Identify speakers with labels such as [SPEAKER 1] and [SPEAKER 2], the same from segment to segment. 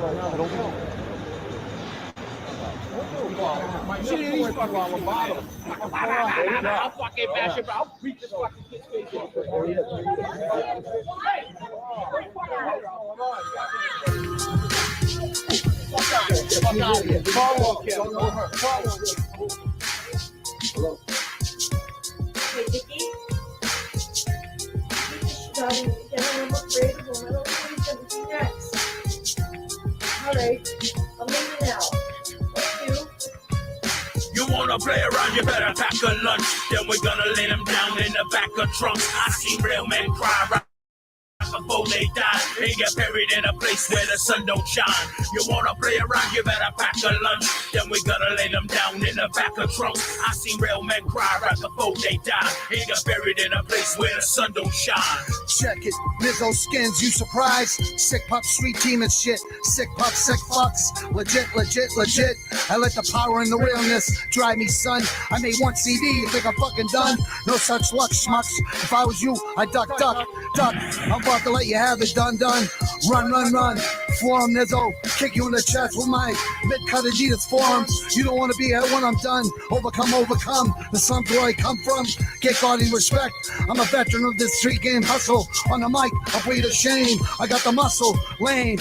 [SPEAKER 1] I'll fucking bash it, I'll beat this fucking kid's face off.
[SPEAKER 2] Hey, Vicky? I'm afraid of him. I don't think he's going to do next. All right, I'll leave you now. Thank you.
[SPEAKER 3] You wanna play around, you better pack a lunch. Then we're gonna lay them down in the back of trunks. I seen real men cry right before they die. They get buried in a place where the sun don't shine. You wanna play around, you better pack a lunch. Then we're gonna lay them down in the back of trunks. I seen real men cry right before they die. They get buried in a place where the sun don't shine.
[SPEAKER 4] Check it, Lizzo skins, you surprised? Sick pop, street team and shit. Sick pop, sick fucks. Legit, legit, legit. I let the power and the realness drive me, son. I made one CD, you think I'm fucking done? No such luck, schmucks. If I was you, I'd duck. I'm about to let you have it, done. Run. Forum Nizzo, kick you in the chest with my mid-cut Adidas forums. You don't want to be here when I'm done. Overcome. The sun's where I come from. Get guarding respect. I'm a veteran of this street game hustle. On the mic, I breed of shame. I got the muscle. Lame,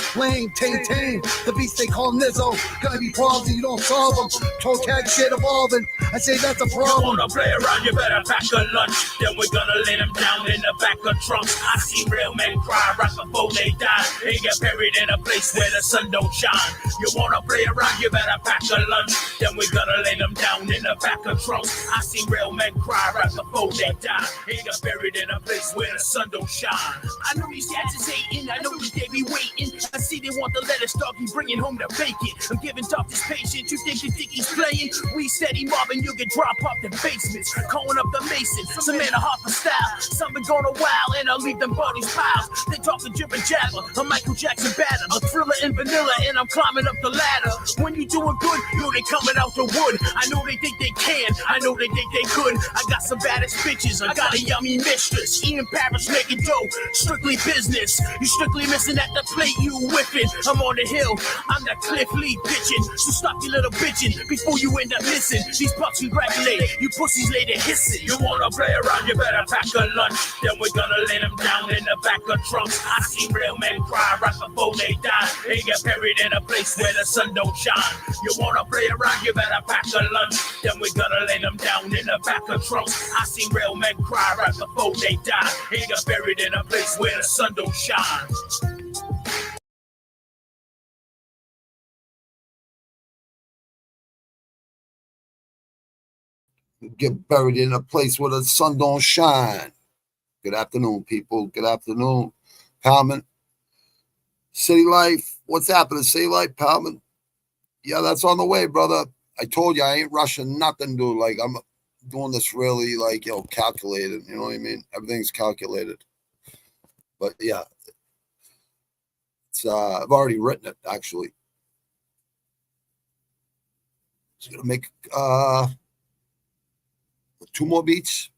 [SPEAKER 4] tame. The beast they call Nizzo. Gonna be problems and you don't solve them. Toe tag shit evolving. I say that's a problem.
[SPEAKER 3] You wanna play around, you better pack a lunch. Then we're gonna lay them down in the back of trunks. I see real men cry right before they die. They get buried in a place where the sun don't shine. You wanna play around, you better pack a lunch. Then we're gonna lay them down in the back of trunks. I see real men cry right before they die. They get buried in a place where the sun don't shine. I know these cats is hating, I know they be waiting. I see they want the lettuce, doggy, bringing home the bacon. I'm giving doctors patience, you think he's playing? We steady mobbing, you can drop off the basements. Calling up the mason, some man a Harper style. Some been going a while and I'll leave them bodies piles. They talking jibber jabber, a Michael Jackson batter, a Thriller and Vanilla, and I'm climbing up the ladder. When you doing good, you know they coming out the wood. I know they think they can, I know they think they could. I got some baddest bitches, I got a yummy mistress. Ian Parrish making dough, strictly business. You strictly missing at the plate, you whipping. I'm on the hill, I'm that Cliff Lee pitching. So stop your little bitching before you end up missing. These bucks congratulate, you pussies later hissing. You wanna play around, you better pack a lunch. Then we're gonna lay them down in the back of trunks. I see real men cry right before they die. They get buried in a place where the sun don't shine. You wanna play around, you better pack a lunch. Then we're gonna lay them down in the back of trunks. I see real men cry right before they die. They get buried in a place where the sun don't shine.
[SPEAKER 4] Get buried in a place where the sun don't shine. Good afternoon, people. Good afternoon, Palman. City Life. What's happening, City Life, Palman? Yeah, that's on the way, brother. I told you I ain't rushing nothing, dude. Like, I'm doing this really, like, calculated. You know what I mean? Everything's calculated. But, yeah. It's I've already written it, actually. Just going to make 2 more beats.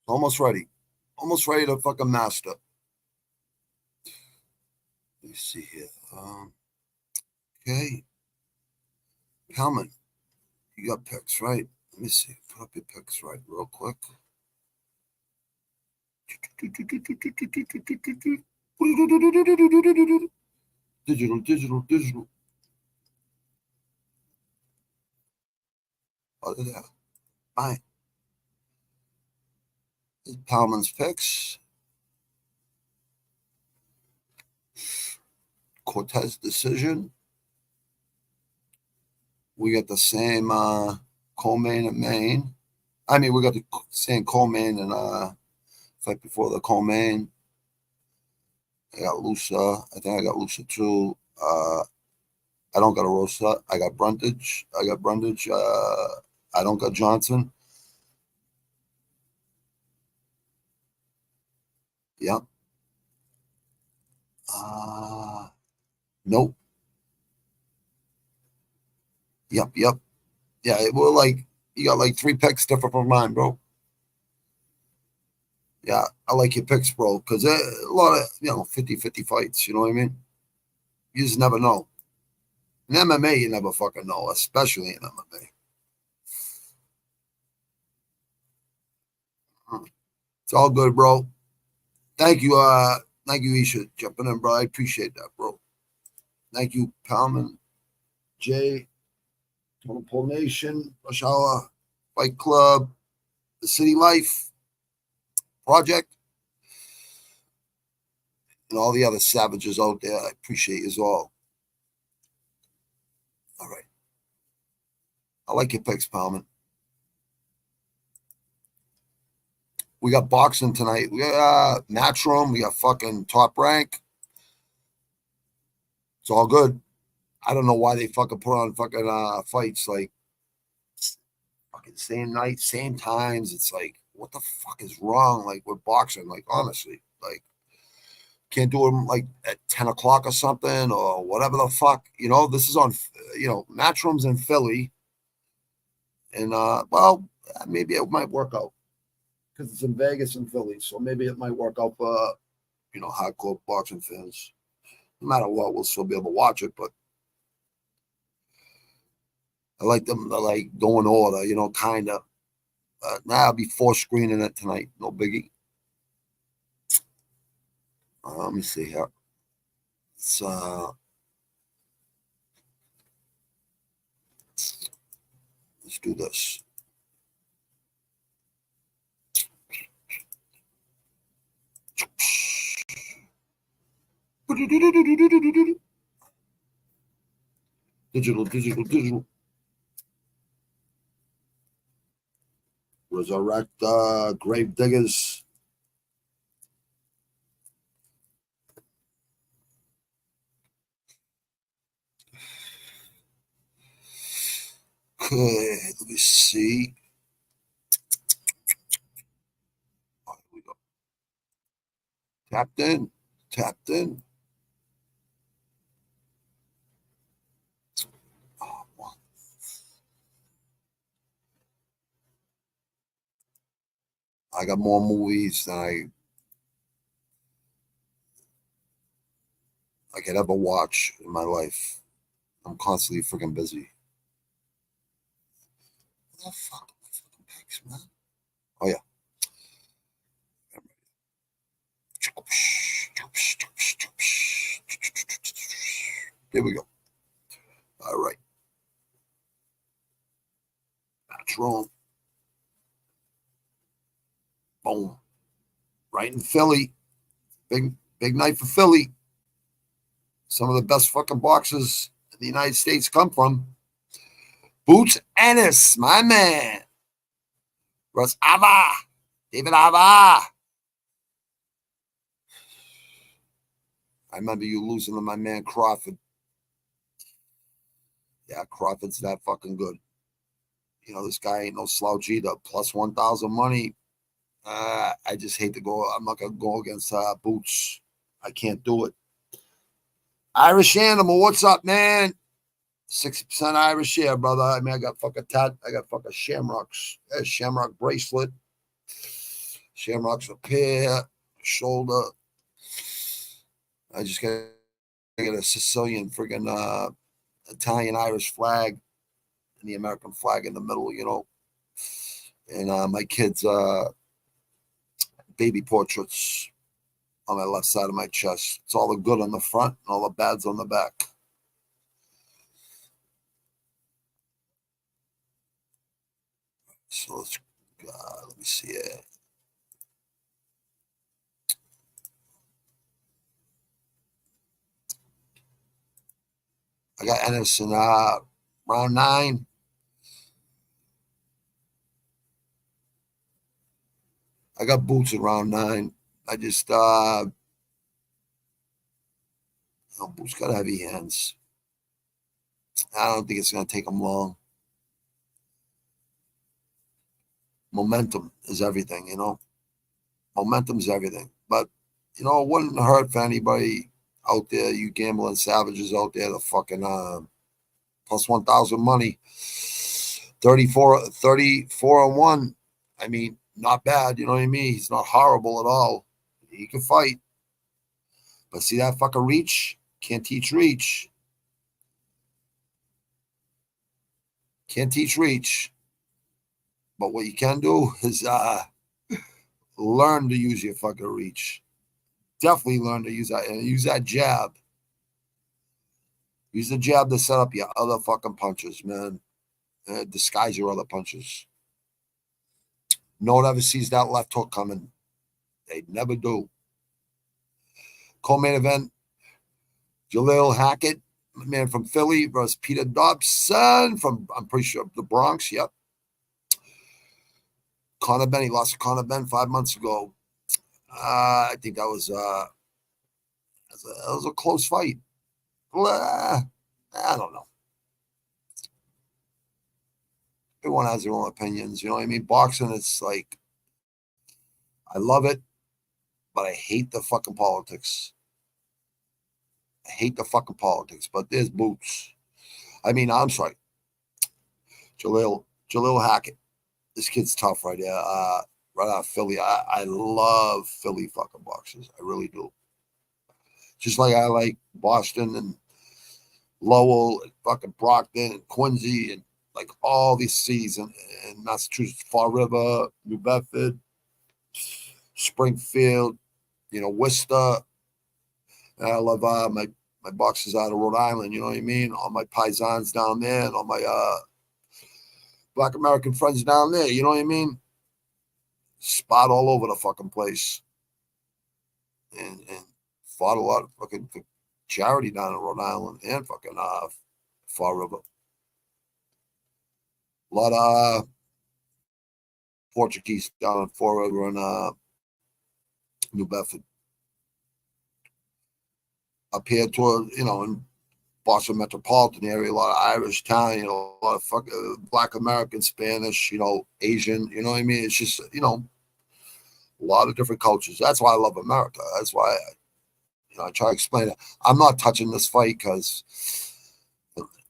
[SPEAKER 4] Almost ready. Almost ready to fucking master. Let me see here. Okay. Palman, you got picks, right? Let me see. Put up your picks right real quick. Digital. Oh, there. Fine. Palman's picks. Cortez decision. We got the same co-main and main. I mean, we got the same co-main and fight before the co-main. I got Lusa. I think I got Lusa too. I don't got a Rosa. I got Brundage. I don't got Johnson. Yep. Nope. Yep. Yeah, we're like, you got like 3 picks different from mine, bro. Yeah, I like your picks, bro, because a lot of, 50-50 fights, you know what I mean?
[SPEAKER 5] You just never know. In MMA, you never fucking know, especially in MMA. It's all good, bro. Thank you, Isha, jumping in, bro. I appreciate that, bro. Thank you, Palman, Jay, Total Nation, Rush Hour, Fight Club, the City Life Project, and all the other savages out there. I appreciate you all. All right. I like your picks, Palman. We got boxing tonight. We got Matchroom. We got fucking Top Rank. It's all good. I don't know why they fucking put on fucking fights like fucking same night, same times. It's like, what the fuck is wrong? Like with boxing, like honestly, like can't do them like at 10 o'clock or something or whatever the fuck. You know, this is on, Matchroom's in Philly. And well, maybe it might work out because it's in Vegas and Philly. So maybe it might work out for, hardcore boxing fans. No matter what, we'll still be able to watch it, but I like them to like go in order, kind of. Now I'll be force screening it tonight. No biggie. Let me see here. Let's do this. Digital. Resurrect grave diggers. Okay, let me see. Oh, here we go. Tapped in. Oh, wow. I got more movies than I could ever watch in my life. I'm constantly freaking busy. What the fuck? Fucking pics, man. Oh yeah. Here we go. All right. That's wrong. Boom. Right in Philly. Big night for Philly. Some of the best fucking boxers in the United States come from. Boots Ennis, my man. Russ Ava. David Ava. I remember you losing to my man Crawford. Yeah, Crawford's that fucking good. This guy ain't no slouch either. Plus 1,000 money. I just hate to go. I'm not going to go against Boots. I can't do it. Irish Animal, what's up, man? 60% Irish here, brother. I mean, I got fucking shamrocks. Shamrock bracelet. Shamrocks up here. Shoulder. I just got a Sicilian friggin' Italian-Irish flag and the American flag in the middle, And my kids' baby portraits on my left side of my chest. It's all the good on the front and all the bads on the back. So let me see it. I got Ennis in round 9. I got Boots in round 9. I just Boots got heavy hands. I don't think it's going to take him long. Momentum is everything, Momentum is everything. But, it wouldn't hurt for anybody out there, you gambling savages out there, the fucking plus 1,000 money. 34-1. I mean, not bad, you know what I mean? He's not horrible at all. He can fight. But see that fucking reach? Can't teach reach. Can't teach reach. But what you can do is learn to use your fucking reach. Definitely learn to use that, and use that jab. Use the jab to set up your other fucking punches, man. Disguise your other punches. No one ever sees that left hook coming. They never do. Co-main event, Jaleel Hackett, man from Philly, versus Peter Dobson from, I'm pretty sure, the Bronx. Yep. Conor Benn, he lost to Conor Benn 5 months ago. I think that was a close fight. I don't know. Everyone has their own opinions. You know what I mean? Boxing, it's like, I love it, but I hate the fucking politics. I hate the fucking politics, but there's boots. I mean, I'm sorry. Jaleel Hackett. This kid's tough right there. Right out of Philly. I love Philly fucking boxers. I really do. Just like I like Boston and Lowell and fucking Brockton and Quincy and like all these cities in Massachusetts, Fall River, New Bedford, Springfield, you know, Worcester. And I love my boxers out of Rhode Island, you know what I mean? All my paisans down there and all my Black American friends down there, you know what I mean? Spot all over the fucking place. And fought a lot of fucking charity down in Rhode Island and fucking Fall River. A lot of Portuguese down in Fall River and New Bedford. Up here toward, you know, in Boston metropolitan area, a lot of Irish, Italian, you know, a lot of fucking Black American, Spanish, you know, Asian, you know what I mean? It's just, you know, a lot of different cultures. That's why I love America. That's why, I try to explain it. I'm not touching this fight because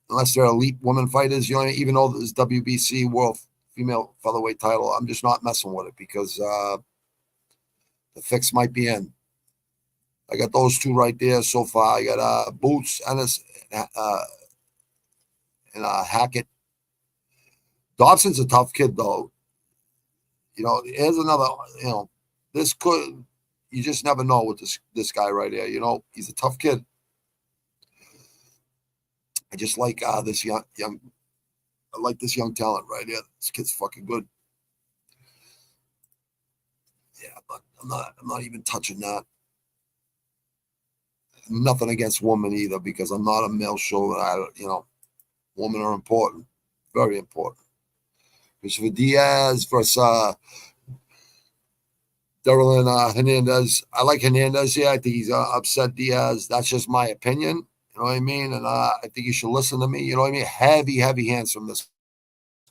[SPEAKER 5] unless they're elite women fighters, you know, even though there's WBC World Female Featherweight title, I'm just not messing with it because the fix might be in. I got those two right there so far. I got Boots, Ennis, and Hackett. Dobson's a tough kid, though. You know, here's another, you know, this could, you just never know with this guy right here. You know, he's a tough kid. I just like this young, I like this young talent right here. This kid's fucking good. Yeah, but I'm not even touching that. Nothing against women either, because I'm not a male show. You know, women are important, very important. Christopher Diaz versus Darrell Hernandez. I like Hernandez here. I think he's upset Diaz. That's just my opinion. You know what I mean? And I think you should listen to me. You know what I mean? Heavy hands from this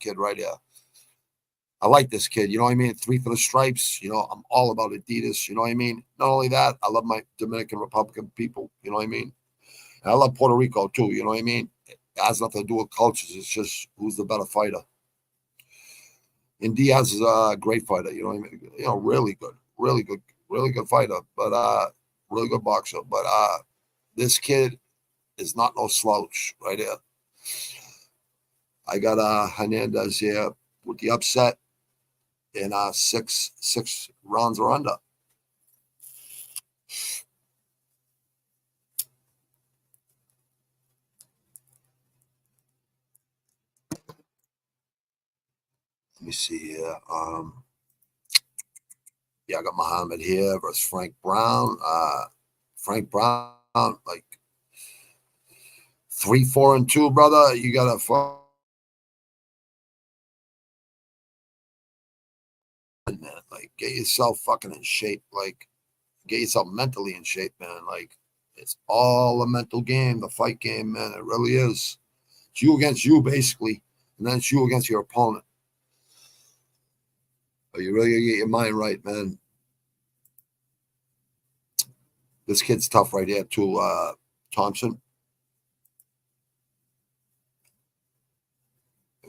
[SPEAKER 5] kid right here. I like this kid. You know what I mean? 3 for the stripes. You know, I'm all about Adidas. You know what I mean? Not only that, I love my Dominican Republican people. You know what I mean? And I love Puerto Rico too. You know what I mean? It has nothing to do with cultures. It's just who's the better fighter. And Diaz is a great fighter. You know what I mean? You know, really good fighter, but really good boxer. But this kid is not no slouch right here. I got Hernandez here with the upset in 6 rounds or under. Let me see here. Yeah, I got Muhammad here versus Frank Brown. Frank Brown, like 3-4-2, brother. You got to man, like get yourself fucking in shape. Like get yourself mentally in shape, man. Like it's all a mental game, the fight game, man. It really is. It's you against you, basically, and then it's you against your opponent. But you really gotta get your mind right, man. This kid's tough right here too, Thompson.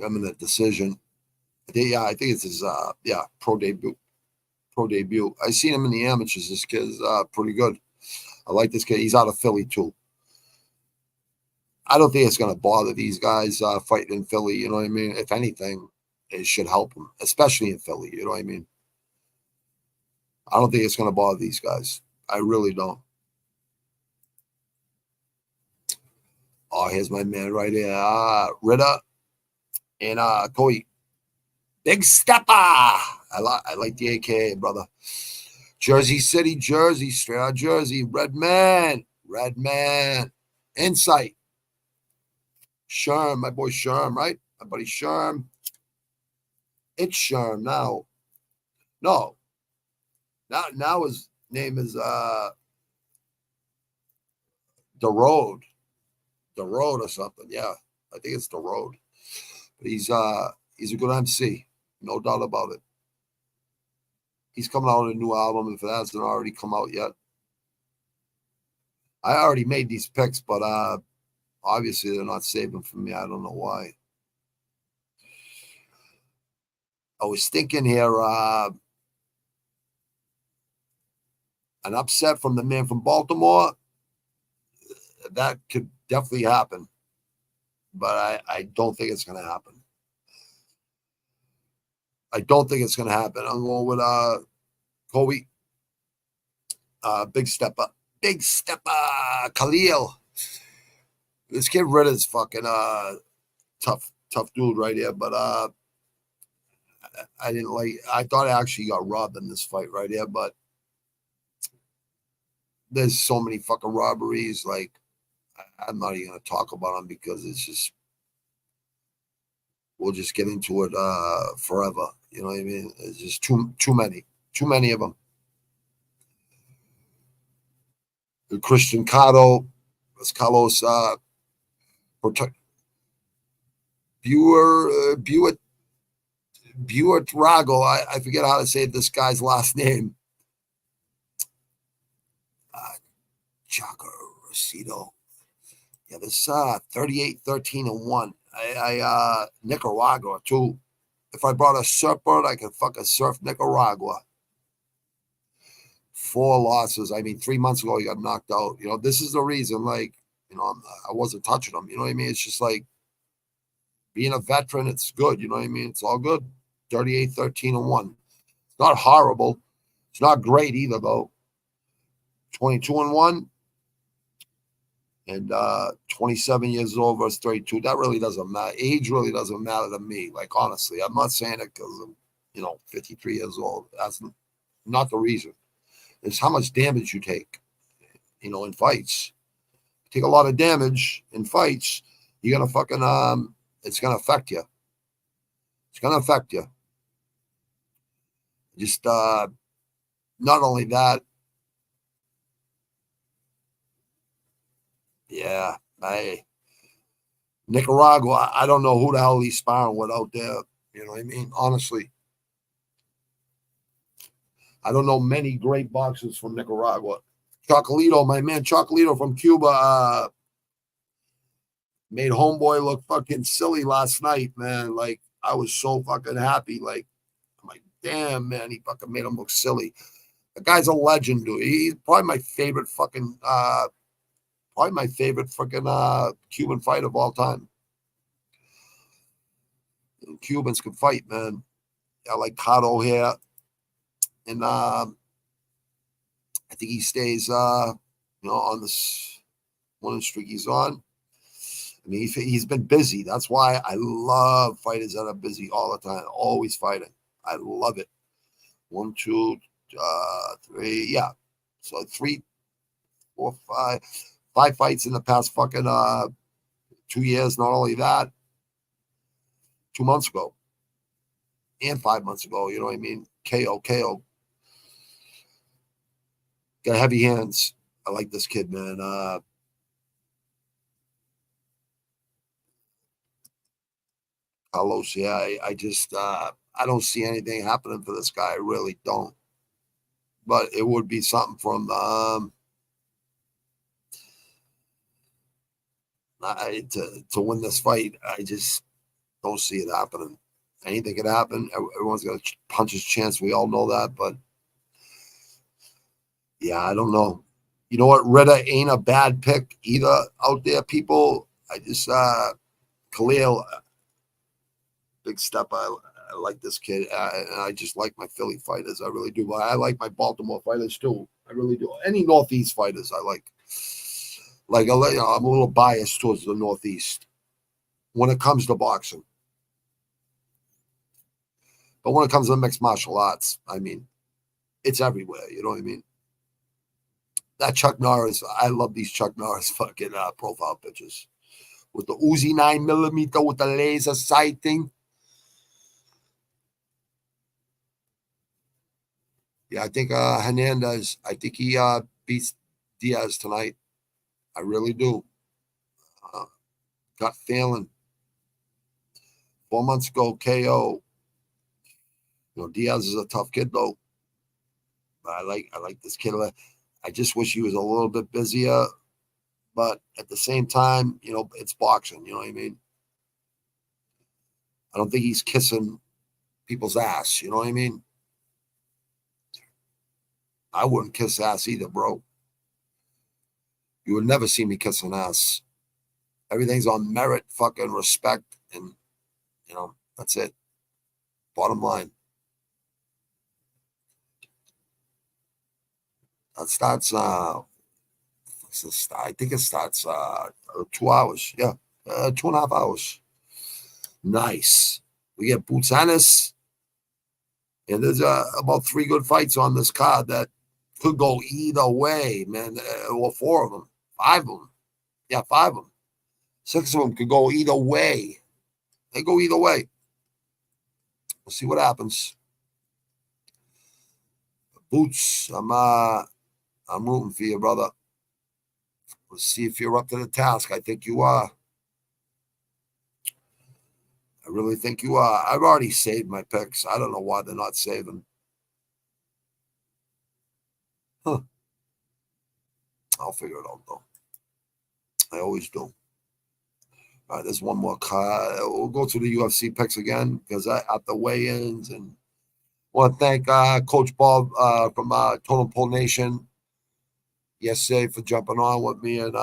[SPEAKER 5] I'm in the decision. Yeah, I think it's his pro debut. I seen him in the amateurs. This kid's pretty good. I like this kid. He's out of Philly too. I don't think it's going to bother these guys fighting in Philly. You know what I mean? If anything, it should help them, especially in Philly. You know what I mean? I don't think it's going to bother these guys. I really don't. Oh, here's my man right here. Ritter and Koi. Big Stepper. I like the AKA, brother. Jersey City, Jersey. Straight out Jersey. Red man. Insight. Sherm, my boy Sherm, right? My buddy Sherm. It's Sherm now. No. Now his name is The Road. The Road or something. Yeah. I think it's The Road. But he's a good MC. No doubt about it. He's coming out with a new album if it hasn't already come out yet. I already made these picks, but obviously they're not saving for me. I don't know why. I was thinking here, an upset from the man from Baltimore. That could definitely happen. But I don't think it's going to happen. I don't think it's going to happen. I'm going with Kobe. Big Stepper. Khalil. This kid Ritter's fucking tough dude right here. But I didn't like. I thought I actually got robbed in this fight right here. But there's so many fucking robberies. Like, I'm not even going to talk about them because it's just, we'll just get into it forever. You know what I mean? It's just too many of them. The Christian Carlos Buitrago. I forget how to say this guy's last name. Chaco Rosito. Yeah, this 38-13-1. I Nicaragua too. If I brought a surfboard, I could fucking surf Nicaragua. 4 losses. I mean, 3 months ago he got knocked out. You know, this is the reason. Like, you know, I wasn't touching him. You know what I mean? It's just like being a veteran. It's good. You know what I mean? It's all good. 38-13-1. It's not horrible. It's not great either though. 22-1. And 27 years old versus 32. That really doesn't matter. Age really doesn't matter to me. Like, honestly, I'm not saying it because I'm, 53 years old. That's not the reason. It's how much damage you take, in fights. You take a lot of damage in fights, you're going to fucking, it's going to affect you. It's going to affect you. Just, not only that, yeah, Nicaragua, I don't know who the hell he's sparring with out there. You know what I mean? Honestly. I don't know many great boxers from Nicaragua. Chocolito, my man Chocolito from Cuba, made homeboy look fucking silly last night, man. Like, I was so fucking happy. Like, I'm like, damn, man, he fucking made him look silly. The guy's a legend, dude. He's probably my favorite fucking Cuban fight of all time. Cubans can fight, man. I like Cotto here. And I think he stays, on this winning streak he's on. I mean, he's been busy. That's why I love fighters that are busy all the time, always fighting. I love it. 1, 2, 3, yeah. So 3, 4, 5 fights in the past fucking 2 years. Not only that, 2 months ago and 5 months ago. You know what I mean? KO. Got heavy hands. I like this kid, man. Carlos, yeah, I just I don't see anything happening for this guy. I really don't. But it would be something from to win this fight. I just don't see it happening. Anything could happen. Everyone's got a puncher's chance. We all know that, but yeah, I don't know. You know what? Ritter ain't a bad pick either out there, people. I just Khalil, big step. I like this kid. And I just like my Philly fighters. I really do. But I like my Baltimore fighters too. I really do. Any Northeast fighters I like. Like, I'm a little biased towards the Northeast when it comes to boxing. But when it comes to mixed martial arts, I mean, it's everywhere. You know what I mean? That Chuck Norris, I love these Chuck Norris fucking profile pictures. With the Uzi 9mm with the laser sighting. Yeah, I think Hernandez, I think he beats Diaz tonight. I really do. Gut feeling. 4 months ago, KO. Diaz is a tough kid though. But I like this kid. I just wish he was a little bit busier. But at the same time, it's boxing. You know what I mean? I don't think he's kissing people's ass. You know what I mean? I wouldn't kiss ass either, bro. You would never see me kissing ass. Everything's on merit, fucking respect, and that's it. Bottom line. That starts. I think it starts 2 hours. Yeah, 2.5 hours. Nice. We get Boots Ennis, and there's about 3 good fights on this card that could go either way, man. Well, 4 of them, 5 of them. Yeah, 5 of them. 6 of them could go either way. They go either way. We'll see what happens. Boots, I'm rooting for you, brother. Let's see if you're up to the task. I think you are. I really think you are. I've already saved my picks. I don't know why they're not saving. Huh. I'll figure it out, though. I always do. All right, there's one more card. We'll go to the UFC picks again because at the weigh-ins, and I want to thank Coach Bob from Totem Pole Nation yesterday for jumping on with me and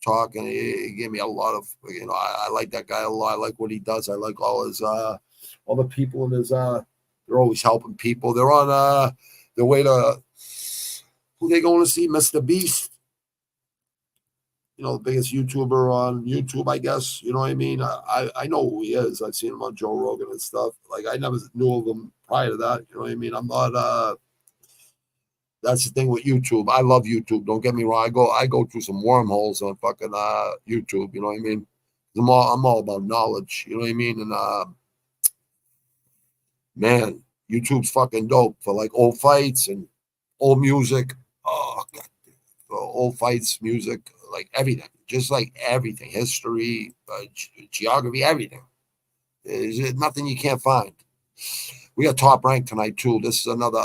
[SPEAKER 5] talking. He gave me a lot of, I like that guy a lot. I like what he does. I like all his, all the people in his, they're always helping people. They're on their way to, who they going to see? Mr. Beast. The biggest YouTuber on YouTube, I guess. You know what I mean? I know who he is. I've seen him on Joe Rogan and stuff. Like, I never knew of him prior to that. You know what I mean? I'm not, that's the thing with YouTube. I love YouTube. Don't get me wrong. I go through some wormholes on fucking YouTube. You know what I mean? I'm all about knowledge. You know what I mean? And man, YouTube's fucking dope for like old fights and old music. Oh God, old fights, music, like everything. Just like everything, history, geography, everything. There's nothing you can't find. We got Top Rank tonight too. This is another.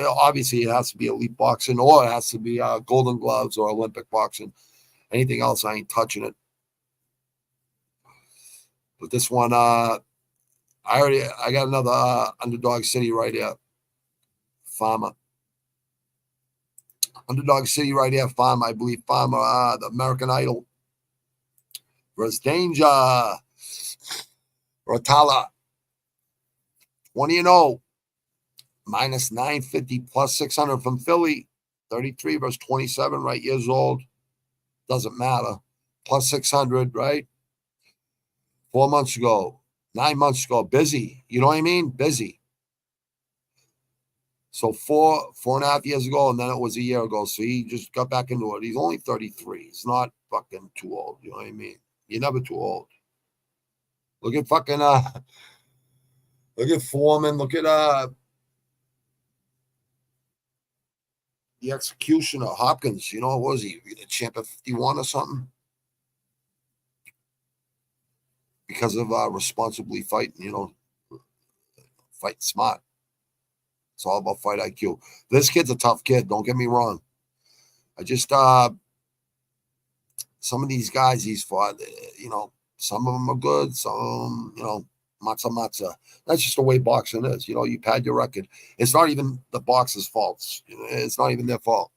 [SPEAKER 5] Obviously it has to be elite boxing, or it has to be Golden Gloves or Olympic boxing. Anything else, I ain't touching it. But this one, I got another Underdog City right here. Farmer. Underdog City right here. Farmer, I believe. Farmer, the American Idol. Versus Danger. Muratalla. 20-0. Minus 950 plus 600 from Philly. 33 versus 27, right? Years old. Doesn't matter. Plus 600, right? 4 months ago. 9 months ago. Busy. You know what I mean? Busy. So 4.5 years ago, and then it was a year ago. So he just got back into it. He's only 33. He's not fucking too old. You know what I mean? You're never too old. Look at fucking look at Foreman. Look at the executioner, Hopkins. What was he? The champ at 51 or something? Because of responsibly fighting, fight smart. It's all about fight IQ. This kid's a tough kid. Don't get me wrong. I just, some of these guys he's fought, some of them are good. Some of them, matza. That's just the way boxing is. You pad your record. It's not even the boxers' faults. It's not even their fault.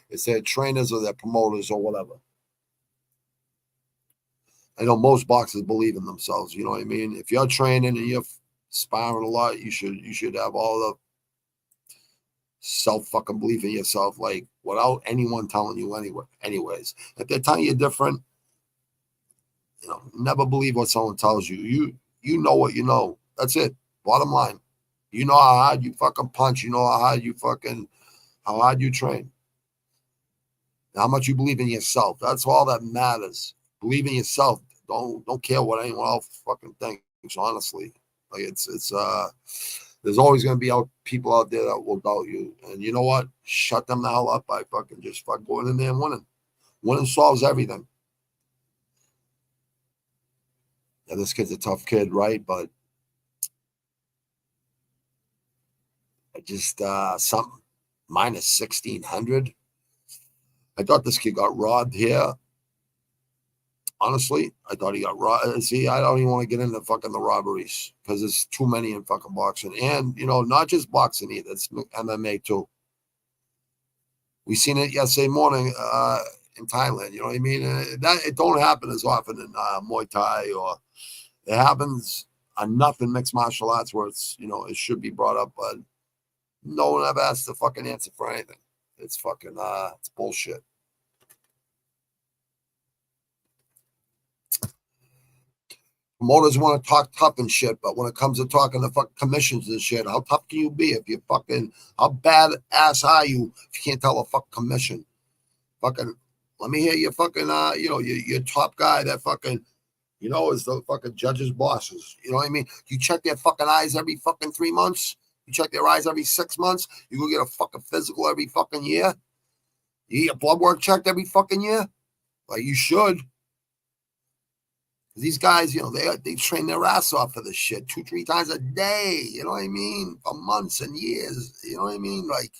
[SPEAKER 5] It's their trainers or their promoters or whatever. I know most boxers believe in themselves. You know what I mean? If you're training and you're sparring a lot, you should have all the self fucking belief in yourself, like without anyone telling you anyways. If they're telling you different, you know, never believe what someone tells you. You know what you know. That's it. Bottom line. You know how hard you fucking punch. You know how hard you train. How much you believe in yourself. That's all that matters. Believe in yourself. Don't care what anyone else fucking thinks, honestly. Like it's there's always gonna be people out there that will doubt you. And you know what? Shut them the hell up by fucking just going in there and winning. Winning solves everything. Yeah, this kid's a tough kid, right? But I just something minus 1,600. I thought this kid got robbed here. Honestly, I thought he got robbed. See, I don't even want to get into fucking the robberies because there's too many in fucking boxing. And, you know, not just boxing either. It's MMA too. We seen it yesterday morning in Thailand. You know what I mean? It don't happen as often in Muay Thai, or it happens enough in mixed martial arts where it's, you know, it should be brought up, but no one ever has to fucking answer for anything. It's fucking, it's bullshit. Promoters want to talk tough and shit, but when it comes to talking to fucking commissions and shit, how tough can you be if you fucking, how bad ass are you if you can't tell a fucking commission? Fucking, let me hear your fucking, you know, your top guy that fucking, you know, is the fucking judge's bosses. You know what I mean? You check their fucking eyes every fucking 3 months. You check their eyes every 6 months. You go get a fucking physical every fucking year. You get your blood work checked every fucking year. Like you should. These guys, you know, they train their ass off for this shit 2-3 times a day. You know what I mean? For months and years. You know what I mean? Like,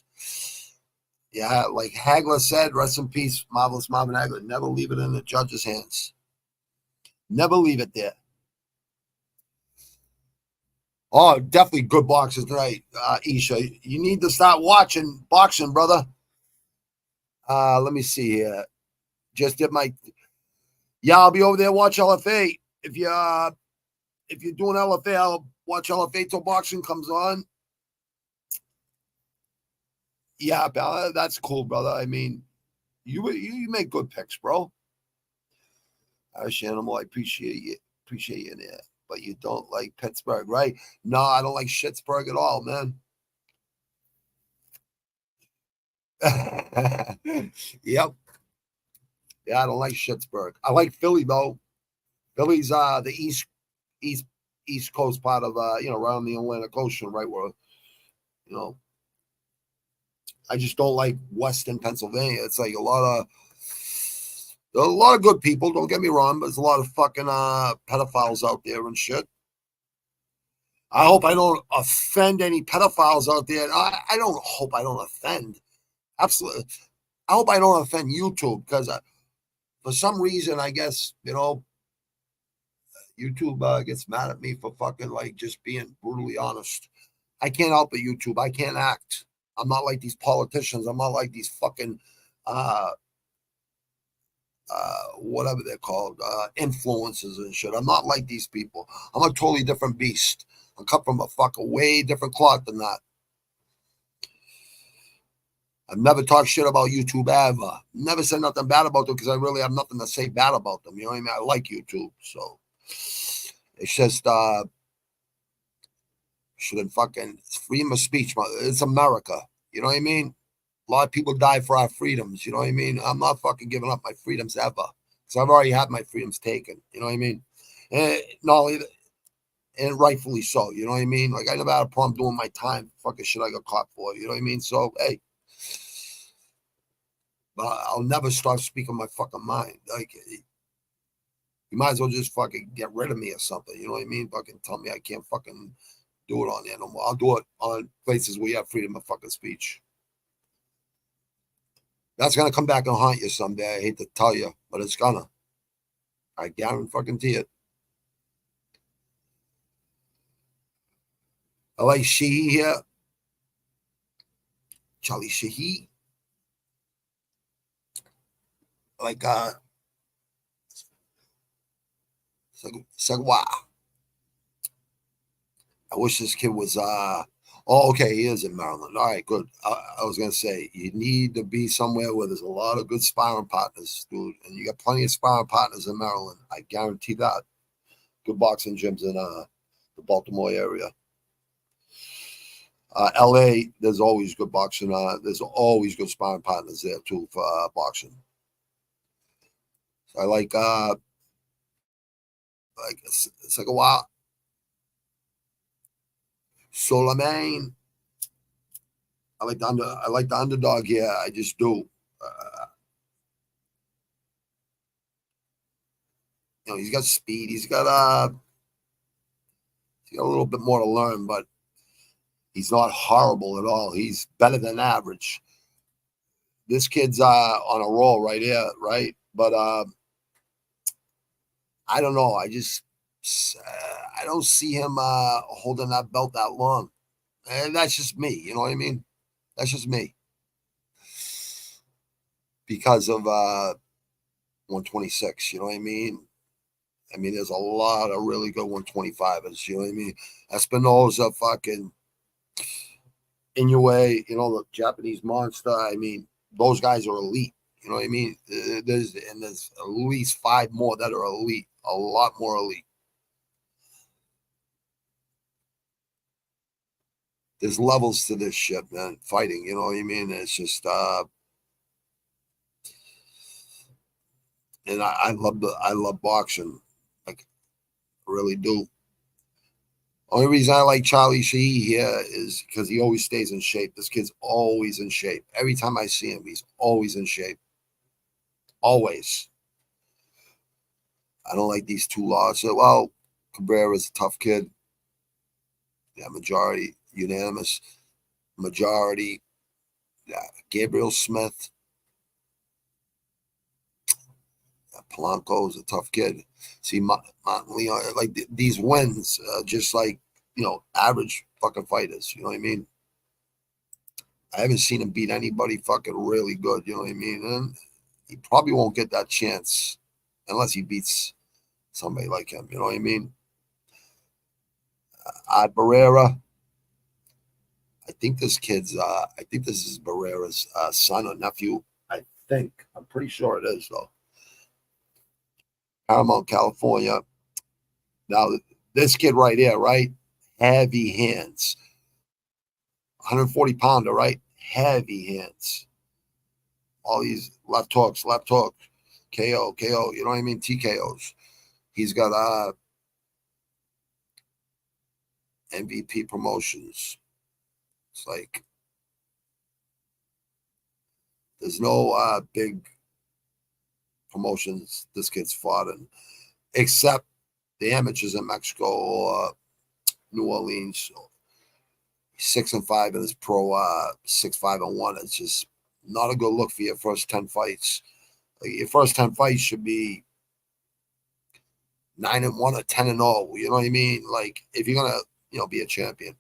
[SPEAKER 5] yeah, like Hagler said, rest in peace, Marvelous Marvin Hagler. Never leave it in the judge's hands. Never leave it there. Oh, definitely good boxers tonight, Isha. You need to start watching boxing, brother. Let me see here. Just did my. Yeah, I'll be over there. Watch LFA. If you're doing LFA, I'll watch LFA till boxing comes on. Yeah, that's cool, brother. I mean, you make good picks, bro. Animal, I appreciate you there, but you don't like Pittsburgh, right? No, I don't like Schittsburg at all, man. Yep. Yeah, I don't like Schittsburg. I like Philly though. Philly's the east coast part of you know, around the Atlantic Ocean, right where, you know, I just don't like Western Pennsylvania. It's like a lot of good people, don't get me wrong, but there's a lot of fucking pedophiles out there and shit. I hope I don't offend any pedophiles out there. I don't hope I don't offend. Absolutely. I hope I don't offend YouTube because for some reason, I guess, you know, YouTube gets mad at me for fucking like just being brutally honest. I can't help it, YouTube. I can't act. I'm not like these politicians. I'm not like these fucking whatever they're called, influencers and shit. I'm not like these people. I'm a totally different beast. I come from a fucking way different cloth than that. I've never talked shit about YouTube ever. Never said nothing bad about them because I really have nothing to say bad about them. You know what I mean? I like YouTube, so it's just shouldn't fucking, it's freedom of speech. It's America. You know what I mean? A lot of people die for our freedoms. You know what I mean? I'm not fucking giving up my freedoms ever because I've already had my freedoms taken. You know what I mean? And not only, and rightfully so. You know what I mean? Like I never had a problem doing my time. Fucking shit I got caught for. You know what I mean? So hey, but I'll never start speaking my fucking mind. Like you might as well just fucking get rid of me or something. You know what I mean? Fucking tell me I can't fucking do it on there no more. I'll do it on places where you have freedom of fucking speech. That's gonna come back and haunt you someday. I hate to tell you, but it's gonna. I guarantee it. I like Sheehy here. Charlie Sheehy. Like It's like wow. I wish this kid was oh, okay, he is in Maryland. All right, good. I was gonna say you need to be somewhere where there's a lot of good sparring partners, dude, and you got plenty of sparring partners in Maryland. I guarantee that. Good boxing gyms in the Baltimore area. LA, there's always good boxing. There's always good sparring partners there too for boxing. So I like it's like a while. Solomon. I like the underdog here. I just do. You know, he's got speed. He's got a little bit more to learn, but he's not horrible at all. He's better than average. This kid's on a roll right here, right? But I don't know. I don't see him holding that belt that long. And that's just me. You know what I mean? That's just me. Because of 126, you know what I mean? I mean, there's a lot of really good 125ers, you know what I mean? Espinosa, fucking Inoue, you know, the Japanese monster. I mean, those guys are elite. You know what I mean? There's at least 5 more that are elite, a lot more elite. There's levels to this shit, man. Fighting, you know what I mean? It's just and I love boxing. Like, I really do. Only reason I like Charlie Shee here is because he always stays in shape. This kid's always in shape. Every time I see him, he's always in shape. Always. I don't like these 2 losses. Well, Cabrera's a tough kid. Yeah, majority, unanimous. Majority. Yeah, Gabriel Smith. Polanco's a tough kid. See, Leon, like these wins, just like, you know, average fucking fighters. You know what I mean? I haven't seen him beat anybody fucking really good. You know what I mean? And he probably won't get that chance unless he beats somebody like him. You know what I mean? Barrera. I think this kid's. I think this is Barrera's son or nephew. I think. I'm pretty sure it is though. Paramount, California. Now, this kid right here, right? Heavy hands. 140-pounder, right? Heavy hands. All these left hooks, KO. You know what I mean? TKOs. He's got MVP promotions. It's like there's no big promotions this kid's fought in, except the amateurs in Mexico or New Orleans. 6-5 in his pro 6-5-1. It's just not a good look for your first 10 fights. Like, your first 10 fights should be 9-1 or 10-0. You know what I mean? Like, if you're gonna, you know, be a champion,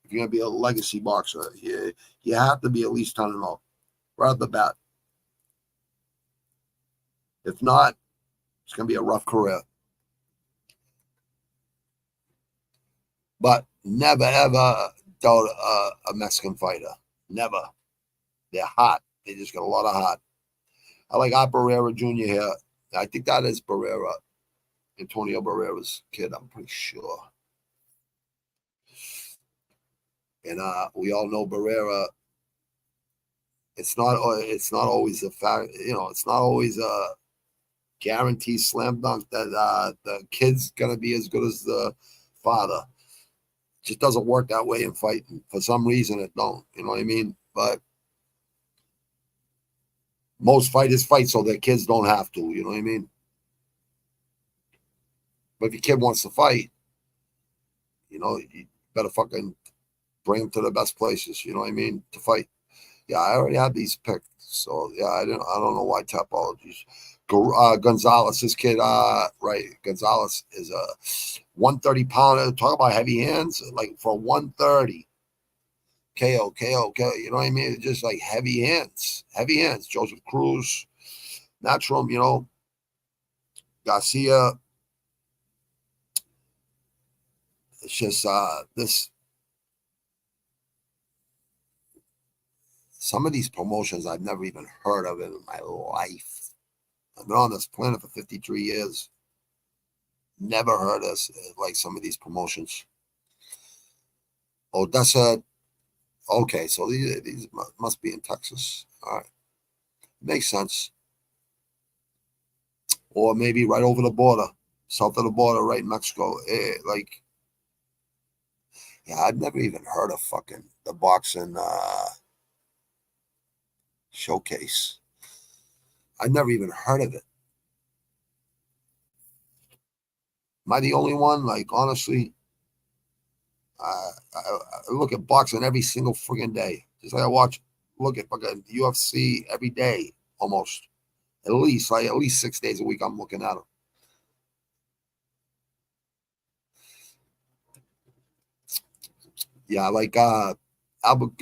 [SPEAKER 5] if you're gonna be a legacy boxer, you have to be at least 10-0 right off the bat. If not, it's gonna be a rough career. But never ever doubt a Mexican fighter. Never. They're hot. They just got a lot of hot. I like Barrera Jr. here. I think that is Barrera. Antonio Barrera's kid, I'm pretty sure. And we all know Barrera. It's not always a fact, you know, it's not always a guaranteed slam dunk that the kid's gonna be as good as the father. It just doesn't work that way in fighting. For some reason it don't. You know what I mean? But most fighters fight so their kids don't have to, you know what I mean? But if your kid wants to fight, you know, you better fucking bring him to the best places, you know what I mean, to fight. Yeah, I already had these picked, so yeah, I don't know why Tapologies. Gonzalez, this kid, right? Gonzalez is a 130-pounder. Talk about heavy hands, like for 130. KO. You know what I mean? It's just like heavy hands. Joseph Cruz, Matchroom, you know, Garcia. It's just this. Some of these promotions I've never even heard of in my life. I've been on this planet for 53 years. Never heard of like some of these promotions. Odessa. Okay, so these must be in Texas. All right. Makes sense. Or maybe right over the border, south of the border, right in Mexico. Like, yeah, I've never even heard of fucking the boxing showcase. I've never even heard of it. Am I the only one? Like, honestly, I look at boxing every single friggin' day. Just like look at fucking UFC every day, almost. At least 6 days a week, I'm looking at them. Yeah, like Albert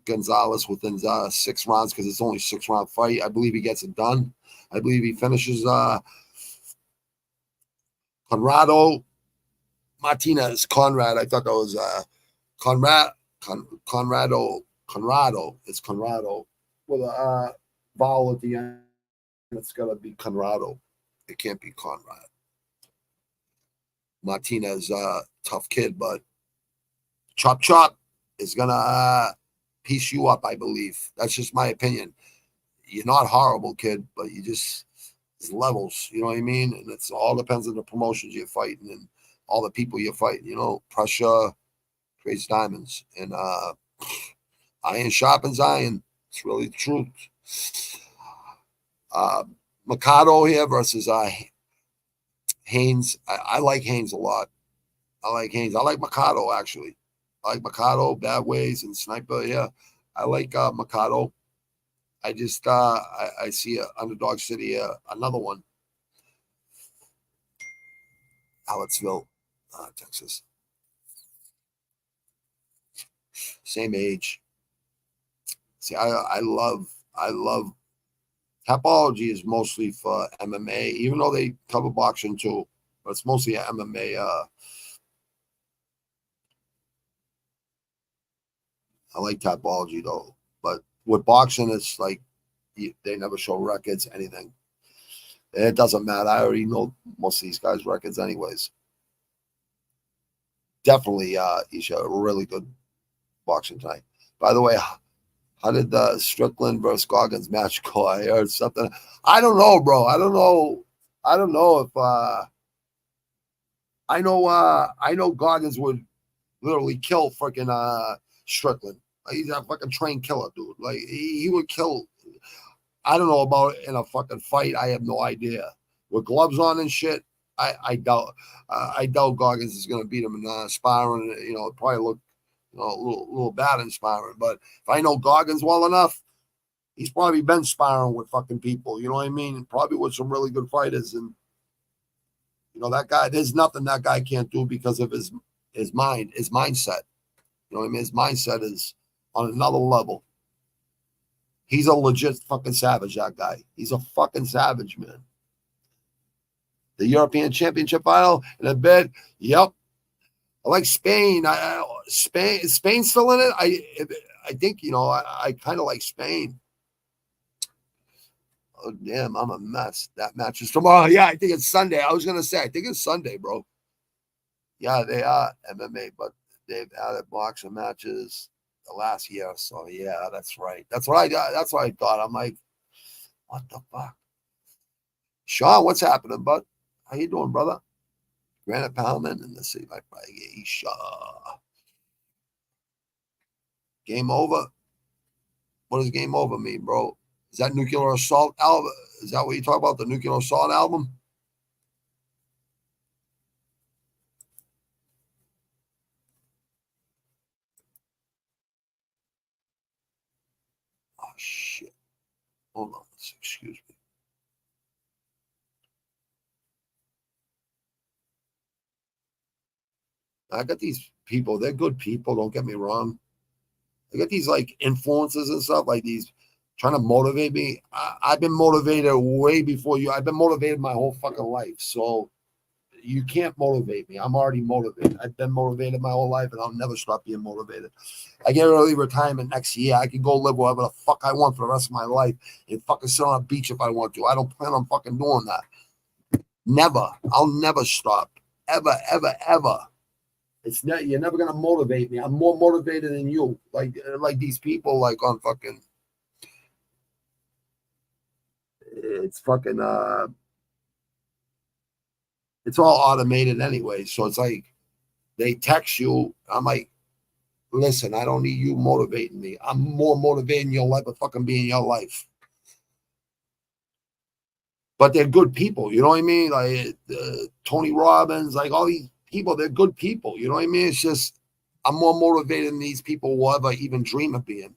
[SPEAKER 5] Gonzalez within 6 rounds because it's only a 6-round fight. I believe he gets it done. I believe he finishes Conrado Martinez. Conrad. I thought that was Conrado. It's Conrado with a vowel at the end. It's got to be Conrado. It can't be Conrad. Martinez, tough kid, but Chop is going to piece you up, I believe. That's just my opinion. You're not horrible, kid, but you just, it's levels, you know what I mean? And it's all depends on the promotions you're fighting and all the people you're fighting, you know, pressure creates diamonds. And iron sharpens iron. It's really the truth. Mikado here versus Haynes. I like Haynes a lot. I like Haynes. I like Mikado, actually. I like Mikado, Bad Ways, and Sniper. Yeah, I like Mikado. I just I see a underdog city, another one, Hallettsville, Texas. Same age. See, I love Tapology is mostly for MMA, even though they cover boxing too, but it's mostly MMA. I like Tapology though, but with boxing, it's like they never show records, anything. It doesn't matter. I already know most of these guys' records, anyways. Definitely, you should have a really good boxing tonight. By the way, how did the Strickland versus Goggins match go? I heard something. I don't know, bro. I don't know if I know Goggins would literally kill freaking Strickland. Like, he's a fucking trained killer, dude. Like he would kill. I don't know about it in a fucking fight. I have no idea. With gloves on and shit, I doubt Goggins is gonna beat him in sparring. You know, probably look a little bad in sparring. But if I know Goggins well enough, he's probably been sparring with fucking people. You know what I mean? Probably with some really good fighters. And you know that guy. There's nothing that guy can't do because of his mind, his mindset. You know what I mean? His mindset is on another level. He's a legit fucking savage, that guy. He's a fucking savage, man. The European Championship final in a bit. Yep. I like Spain. Spain's still in it. I think, you know, I kind of like Spain. Oh, damn, I'm a mess. That match is tomorrow. Yeah, I think it's Sunday. I was going to say, I think it's Sunday, bro. Yeah, they are MMA, but they've added boxing matches the last year. So, yeah, that's right. That's what I thought. I'm like, what the fuck? Sean, what's happening, bud? How you doing, brother? Granite Powellman and let's see, my game over. What does game over mean, bro? Is that Nuclear Assault album? Is that what you talk about? The Nuclear Assault album? Oh shit! Hold on, excuse me. I got these people. They're good people. Don't get me wrong. I got these like influences and stuff, like these trying to motivate me. I've been motivated way before you. I've been motivated my whole fucking life. So, You can't motivate me. I'm already motivated. I've been motivated my whole life, and I'll never stop being motivated. I get early retirement next year. I can go live wherever the fuck I want for the rest of my life and fucking sit on a beach if I want to. I don't plan on fucking doing that. Never. I'll never stop. Ever, ever, ever. It's not. You're never gonna motivate me. I'm more motivated than you. Like these people, like on fucking. It's fucking. It's all automated anyway. So it's like they text you. I'm like, listen, I don't need you motivating me. I'm more motivating your life of fucking being your life. But they're good people. You know what I mean? Like Tony Robbins, like all these people, they're good people. You know what I mean? It's just, I'm more motivated than these people will ever even dream of being.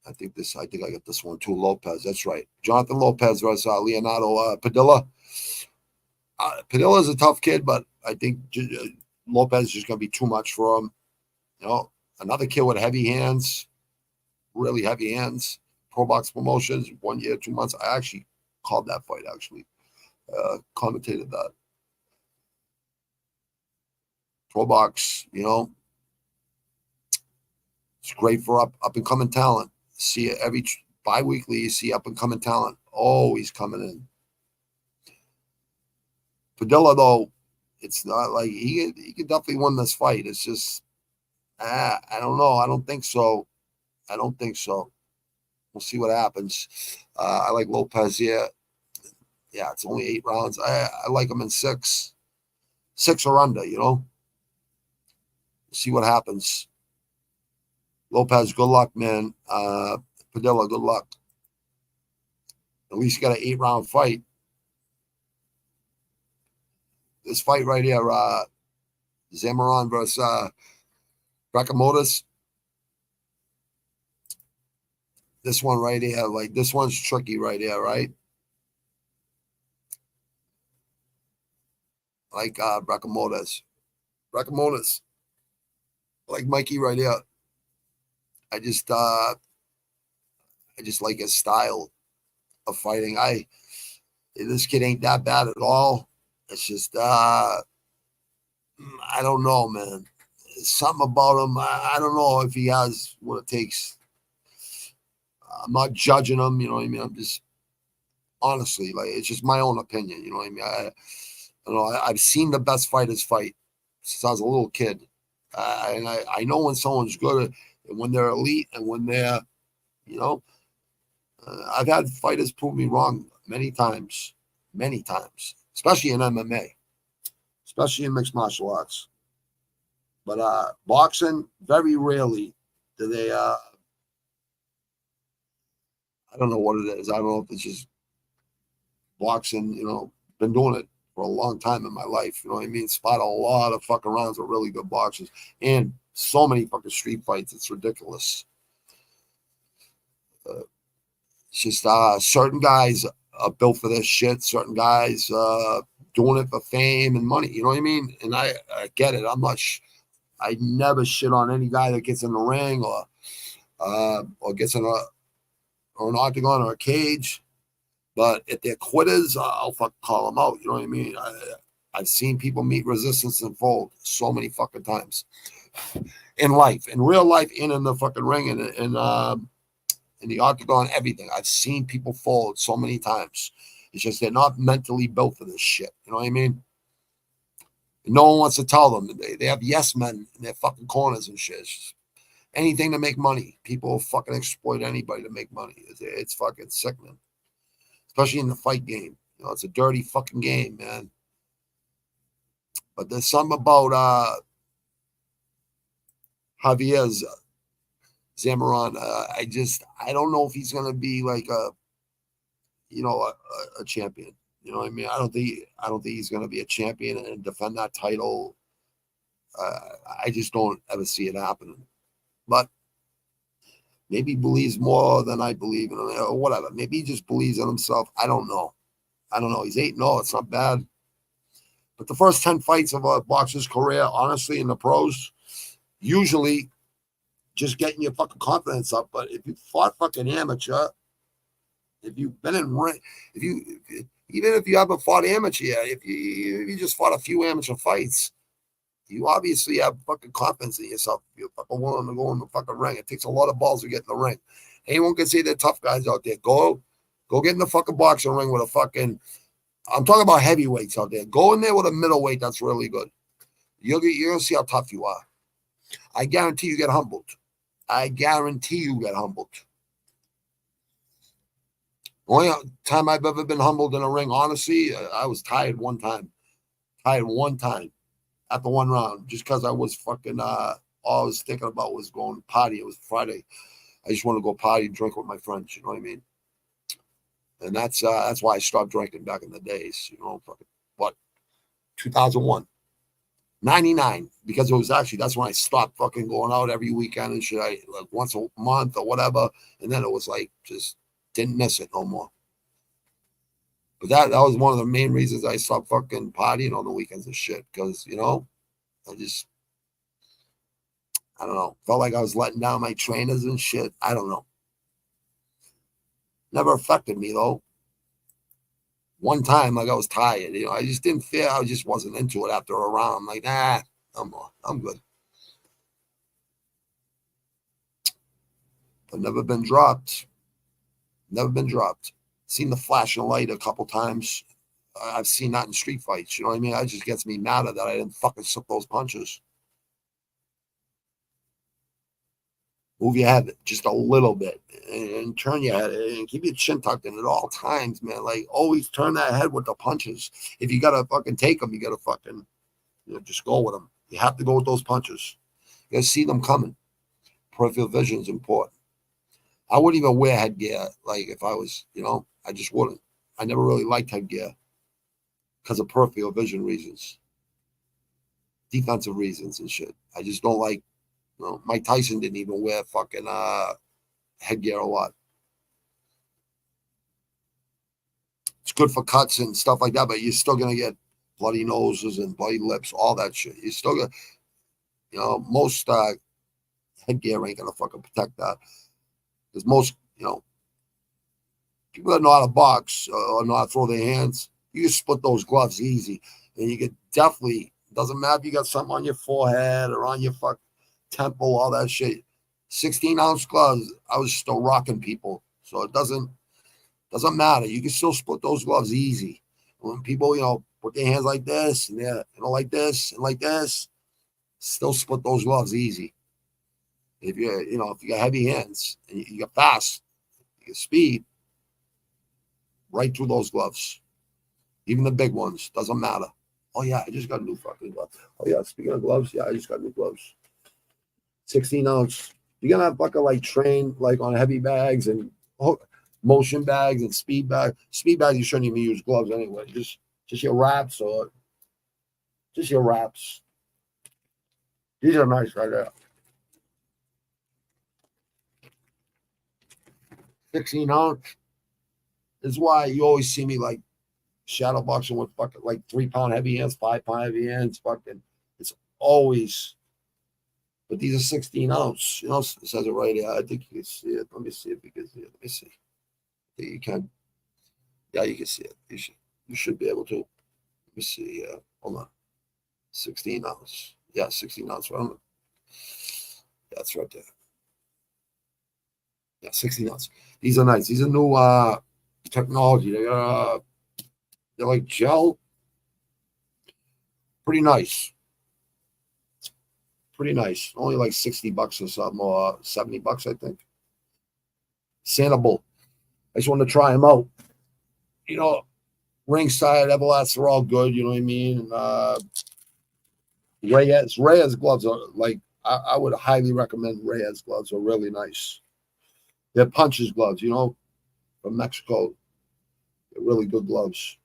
[SPEAKER 5] I think I got this one too. Lopez, that's right. Jonathan Lopez versus Leonardo Padilla. Padilla is a tough kid, but I think Lopez is just going to be too much for him. You know, another kid with heavy hands, really heavy hands. Promotions, 1 year, 2 months. I actually called that fight, commentated that. Probox, you know, it's great for up and coming talent. See it every bi-weekly, you see up and coming talent. Oh, he's coming in. Padilla, though, it's not like he could definitely win this fight. It's just, I don't know. I don't think so. We'll see what happens. I like Lopez here. Yeah, it's only 8 rounds. I like him in 6 or under, you know. See what happens. Lopez, good luck, man. Padilla, good luck. At least you got an 8-round fight. This fight right here, Zamaron versus Brakamotis. This one right here, like this one's tricky right here, right? Like Brakamotis. Like Mikey right here. I just like his style of fighting. This kid ain't that bad at all. It's just I don't know, man. Something about him. I don't know if he has what it takes. I'm not judging him, you know what I mean? I'm just honestly, like, it's just my own opinion, you know what I mean? I've seen the best fighters fight since I was a little kid. And I know when someone's good and when they're elite and when they're, you know, I've had fighters prove me wrong many times, especially in MMA, especially in mixed martial arts. But boxing, very rarely do they, I don't know what it is. I don't know if it's just boxing, you know, been doing it for a long time in my life. You know what I mean? Spot a lot of fucking rounds with really good boxers and so many fucking street fights. It's ridiculous. It's just certain guys are built for this shit. Certain guys doing it for fame and money. You know what I mean? And I get it. I never shit on any guy that gets in the ring or gets in an octagon or a cage. But if they're quitters, I'll fucking call them out. You know what I mean? I've seen people meet resistance and fold so many fucking times in life, in real life, and in the fucking ring, and in the octagon, everything. I've seen people fold so many times. It's just they're not mentally built for this shit. You know what I mean? And no one wants to tell them. They have yes men in their fucking corners and shit. It's just anything to make money. People fucking exploit anybody to make money. It's fucking sickening. Especially in the fight game. You know, it's a dirty fucking game, man. But there's something about Javier's Zamaron. I don't know if he's gonna be like a champion. You know what I mean? I don't think he's gonna be a champion and defend that title. I just don't ever see it happening. But maybe he believes more than I believe in him, or whatever. Maybe he just believes in himself. I don't know. He's 8-0. It's not bad. But the first 10 fights of a boxer's career, honestly, in the pros, usually just getting your fucking confidence up. But if you fought fucking amateur, If you've been in ring, even if you haven't fought amateur yet, if you just fought a few amateur fights, you obviously have fucking confidence in yourself. You're fucking willing to go in the fucking ring. It takes a lot of balls to get in the ring. Anyone can say they're tough guys out there. Go get in the fucking boxing ring with a fucking, I'm talking about heavyweights out there. Go in there with a middleweight that's really good. You're going to see how tough you are. I guarantee you get humbled. I guarantee you get humbled. Only time I've ever been humbled in a ring, honestly, I was tired one time. Tired one time after one round, just because I was fucking, all I was thinking about was going to party. It was Friday. I just want to go party and drink with my friends. You know what I mean? And that's why I stopped drinking back in the days. You know, fucking what? 2001. 99, because it was actually, that's when I stopped fucking going out every weekend and shit. Like once a month or whatever. And then it was like, just didn't miss it no more. But that was one of the main reasons I stopped fucking partying on the weekends and shit. Because, you know, I don't know. Felt like I was letting down my trainers and shit. I don't know. Never affected me though. One time, like I was tired, you know, I just didn't feel, I just wasn't into it after a round. I'm like, nah, I'm good. But never been dropped. Never been dropped. Seen the flashing light a couple times. I've seen that in street fights. You know what I mean? That just gets me mad that I didn't fucking slip those punches. Move your head just a little bit and turn your head and keep your chin tucked in at all times, man. Like, always turn that head with the punches. If you got to fucking take them, you got to fucking, you know, just go with them. You have to go with those punches. You got to see them coming. Peripheral vision is important. I wouldn't even wear headgear. Like, if I was, you know, I just wouldn't. I never really liked headgear because of peripheral vision reasons, defensive reasons and shit. I just don't like, you know, Mike Tyson didn't even wear fucking headgear a lot. It's good for cuts and stuff like that, but you're still going to get bloody noses and bloody lips, all that shit. You're still going to, you know, most headgear ain't going to fucking protect that. Because most, you know, people that know how to box or know how to throw their hands, you can split those gloves easy. And you could definitely, doesn't matter if you got something on your forehead or on your fucking temple, all that shit. 16-ounce gloves, I was still rocking people. So it doesn't matter. You can still split those gloves easy. When people, you know, put their hands like this and they're, you know, like this and like this, still split those gloves easy. If you're, you know, if you got heavy hands and you got fast, you got speed, right through those gloves. Even the big ones, doesn't matter. Oh yeah, I just got new fucking gloves. Oh yeah, speaking of gloves, yeah, I just got new gloves. 16-ounce. You're gonna have fucking like train like on heavy bags and motion bags and speed bags. Speed bags, you shouldn't even use gloves anyway. Just your wraps or just your wraps. These are nice right there. 16-ounce is why you always see me like shadow boxing with fucking like 3-pound heavy hands, 5-pound heavy hands. Fucking, it's always. But these are 16-ounce. You know, it says it right here. I think you can see it. Let me see if you can see it. Let me see. I think you can. Yeah, you can see it. You should be able to. Let me see. Hold on. 16-ounce. Yeah, 16-ounce. Right. That's right there. Yeah, 16-ounce. These are nice. These are new technology. They're like gel. Pretty nice. Pretty nice. Only like $60 or something, or $70, I think. Sandable. I just wanted to try them out. You know, ringside, Everlast, they're all good. You know what I mean? Reyes gloves are like, I would highly recommend Reyes gloves. Are really nice. They're punches gloves, you know, from Mexico. They're really good gloves.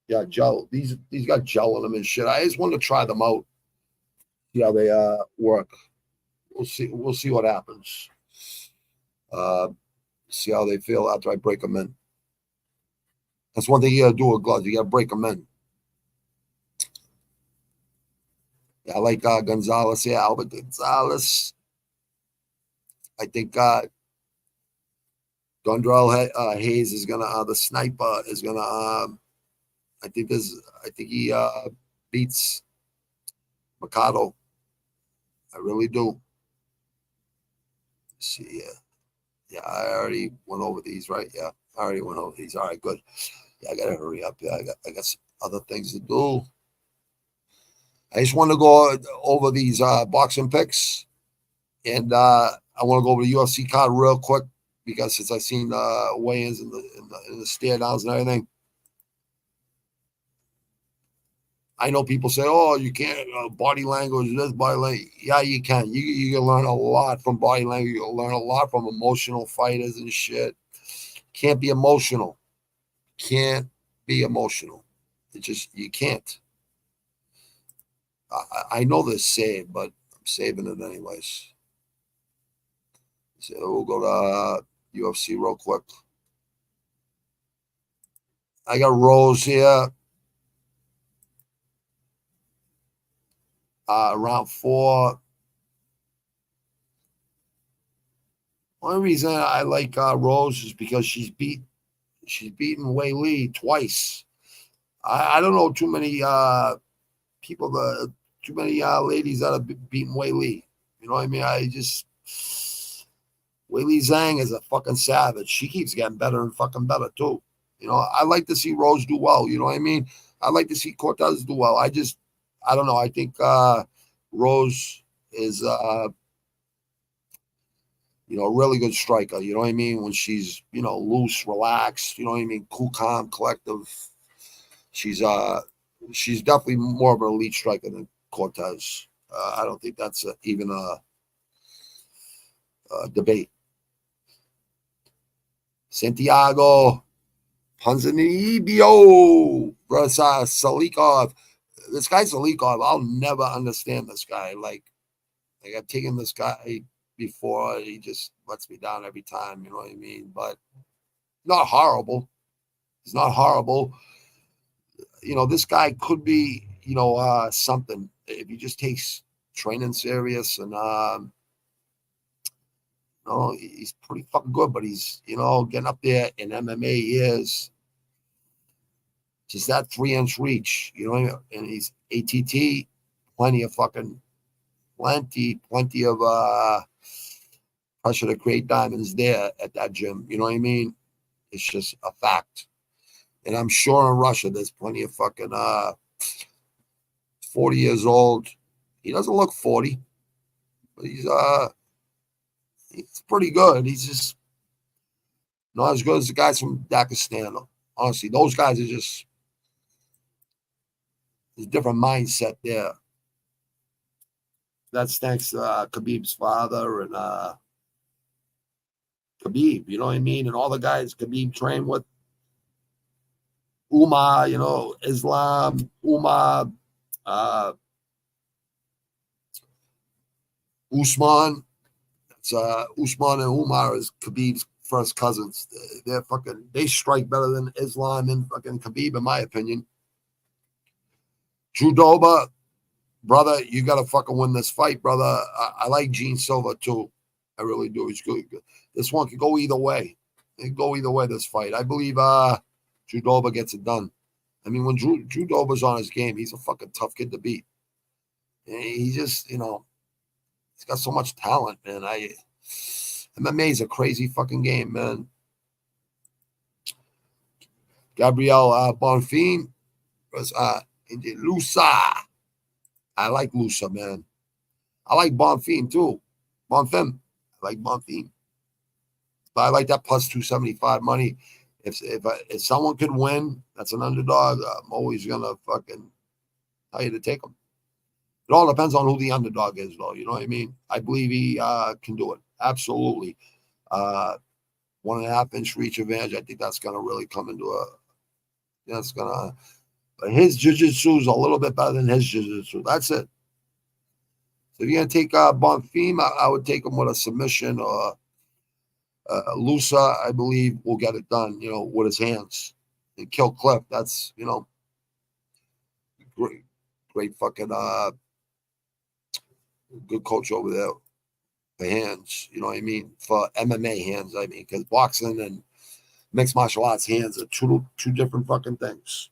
[SPEAKER 5] Yeah, gel. These got gel in them and shit. I just wanted to try them out. See how they work. We'll see what happens. See how they feel after I break them in. That's one thing you gotta do with gloves. You gotta break them in. Yeah, I like Gonzalez. Yeah, Albert Gonzalez. I think Gondrell Hayes is gonna the sniper is gonna I think he beats Mikado. I really do. Let's see, yeah, I already went over these, right? Yeah, I already went over these. All right, good. Yeah, I gotta hurry up. Yeah, I got some other things to do. I just want to go over these boxing picks, and I want to go over the UFC card real quick because since I've seen weigh-ins in the stare downs and everything, I know people say, "Oh, you can't body language, this body language." Yeah, you can. You can learn a lot from body language. You can learn a lot from emotional fighters and shit. Can't be emotional. Can't be emotional. It just you can't. I know this saying, but I'm saving it anyways. So we'll go to UFC real quick. I got Rose here. Round 4. One reason I like Rose is because she's beaten Wei Li twice. I don't know too many people too many ladies that have beaten Wei Li. You know what I mean? Wei Li Zhang is a fucking savage. She keeps getting better and fucking better too. You know, I like to see Rose do well. You know what I mean? I like to see Cortez do well. I don't know. I think Rose is a really good striker. You know what I mean? When she's, loose, relaxed, you know what I mean? Cool, calm, collective. She's definitely more of an elite striker than Cortez. I don't think that's even a debate. Santiago Ponzinibbio versus Salikov. This guy Salikov, I'll never understand this guy. Like I've taken this guy before. He just lets me down every time. You know what I mean? But not horrible. He's not horrible. This guy could be, something if he just takes training serious and he's pretty fucking good, but he's, getting up there in MMA years. Just that 3-inch reach, and he's ATT, plenty of pressure to create diamonds there at that gym. You know what I mean? It's just a fact. And I'm sure in Russia, there's plenty of fucking 40 years old. He doesn't look 40, but he's pretty good. He's just not as good as the guys from Dagestan. Honestly, those guys are just there's a different mindset there. That's thanks to Khabib's father and Khabib, you know what I mean? And all the guys Khabib trained with. Umar, Islam, Umar, Usman. It's Usman and Umar is Khabib's first cousins. They strike better than Islam and fucking Khabib, in my opinion. Judoba, brother, you gotta fucking win this fight, brother. I like Gene Silva too. I really do. He's good. This one could go either way. It could go either way, this fight. I believe Judoba gets it done. I mean, when Judoba's on his game, he's a fucking tough kid to beat. And he just, he's got so much talent, man. MMA is a crazy fucking game, man. Gabriel Bonfim was Lusa. I like Lusa, man. I like Bonfim too. Bonfim. I like Bonfim. But I like that plus 275 money. If someone could win, that's an underdog. I'm always gonna fucking tell you to take them. It all depends on who the underdog is, though. You know what I mean? I believe he can do it. Absolutely. 1.5-inch reach advantage. I think that's gonna really come into but his jiu-jitsu is a little bit better than his jiu-jitsu. That's it. So if you're gonna take Bonfim, I would take him with a submission or Lusa, I believe, will get it done, with his hands and kill Cliff. That's, great fucking good coach over there. for hands. You know what I mean? For MMA hands, I mean, because boxing and mixed martial arts hands are two different fucking things.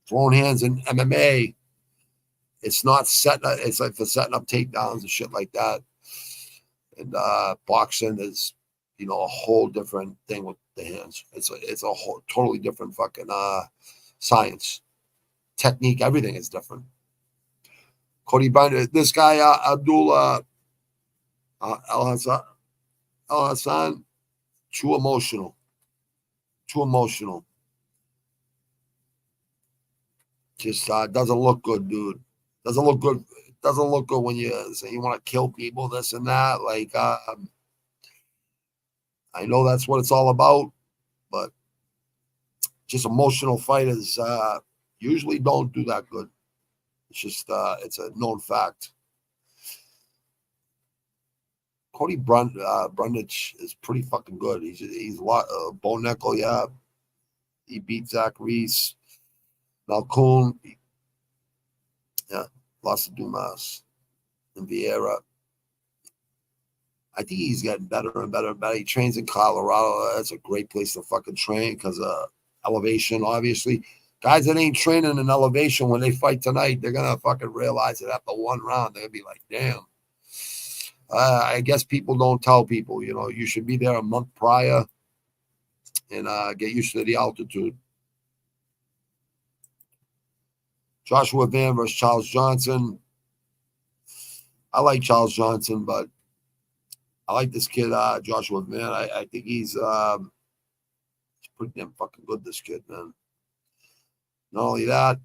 [SPEAKER 5] Throwing hands in MMA, it's not it's like for setting up takedowns and shit like that. And boxing is, you know, a whole different thing with the hands. It's a whole totally different fucking science, technique. Everything is different. Cody Binder, this guy Abdullah Al Hassan, too emotional. Just doesn't look good, dude. Doesn't look good. Doesn't look good when you say you want to kill people, this and that. Like, I know that's what it's all about, but just emotional fighters usually don't do that good. It's just it's a known fact. Cody Brundage is pretty fucking good. He's a lot Bo Nickel, yeah. He beat Zach Reese. Malcoon, yeah, lost to Dumas and Vieira. I think he's getting better and better and better. He trains in Colorado. That's a great place to fucking train because elevation, obviously. Guys that ain't training in elevation, when they fight tonight, they're going to fucking realize it after one round. They're going to be like, damn. I guess people don't tell people, you know, you should be there a month prior and get used to the altitude. Joshua Van versus Charles Johnson. I like Charles Johnson, but I like this kid, Joshua Van. I think he's pretty damn fucking good, this kid, man. Not only that,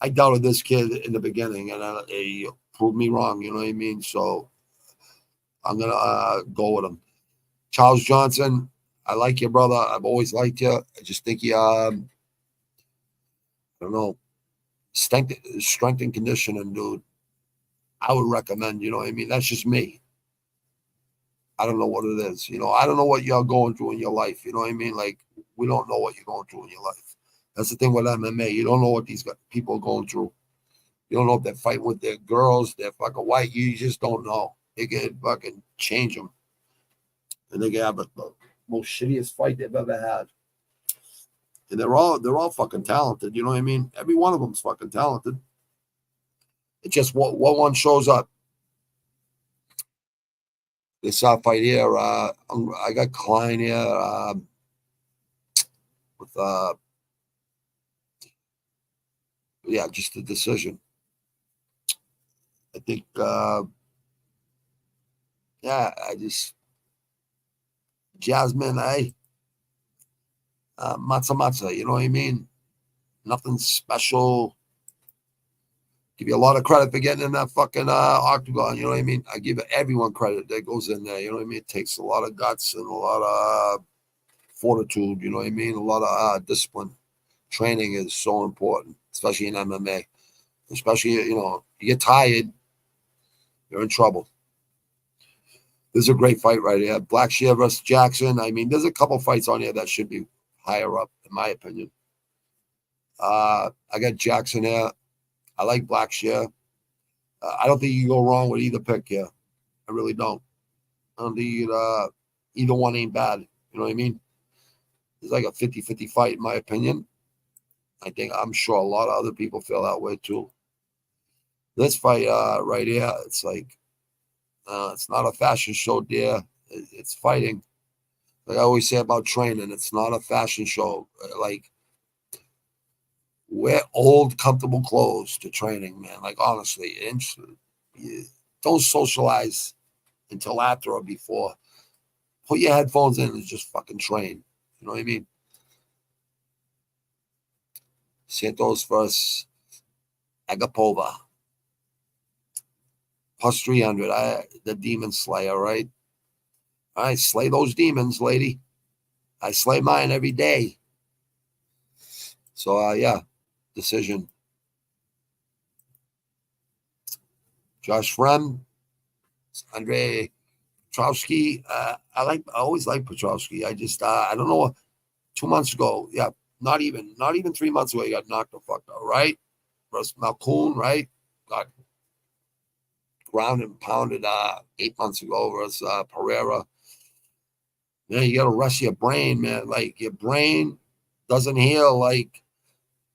[SPEAKER 5] I doubted this kid in the beginning, and he proved me wrong, you know what I mean? So I'm going to go with him. Charles Johnson, I like you, brother. I've always liked you. I just think you, I don't know, strength and conditioning, dude. I would recommend, you know what I mean? That's just me. I don't know what it is. You know, I don't know what you're going through in your life. You know what I mean? Like, we don't know what you're going through in your life. That's the thing with MMA. You don't know what these people are going through. You don't know if they're fighting with their girls, they're fucking white. You just don't know. They can fucking change them. And they can have the most shittiest fight they've ever had. And they're all fucking talented. You know what I mean? Every one of them's fucking talented. It's just what one shows up. This fight here, I got Klein here with yeah, just the decision. I think yeah, Jasmine, matza, you know what I mean? Nothing special. Give you a lot of credit for getting in that fucking octagon, you know what I mean? I give everyone credit that goes in there, you know what I mean? It takes a lot of guts and a lot of fortitude, you know what I mean? A lot of discipline. Training is so important, especially in MMA. Especially, you know, you get tired, you're in trouble. This is a great fight right here. Blackshear versus Jackson. I mean, there's a couple fights on here that should be higher up, in my opinion. I got Jackson here. I like Blackshear. I don't think you can go wrong with either pick here. I really don't. I don't think either one ain't bad. You know what I mean? It's like a 50-50 fight, in my opinion. I'm sure a lot of other people feel that way too. This fight right here, it's like, it's not a fashion show, dear. It's fighting. Like I always say about training, it's not a fashion show. Like, wear old, comfortable clothes to training, man. Like, honestly, don't socialize until after or before. Put your headphones in and just fucking train. You know what I mean? Santos versus Agapova. Plus 300. The Demon Slayer, right? All right, slay those demons, lady. I slay mine every day. So, yeah, decision. Josh Frem, Andre Petrowski. I always like Petrowski. I don't know. 2 months ago, yeah, not even 3 months ago, he got knocked the fuck out, right? Versus Malcoon, right? ground and pounded 8 months ago versus Pereira. Man, you got to rest your brain, man. Like, your brain doesn't heal. Like,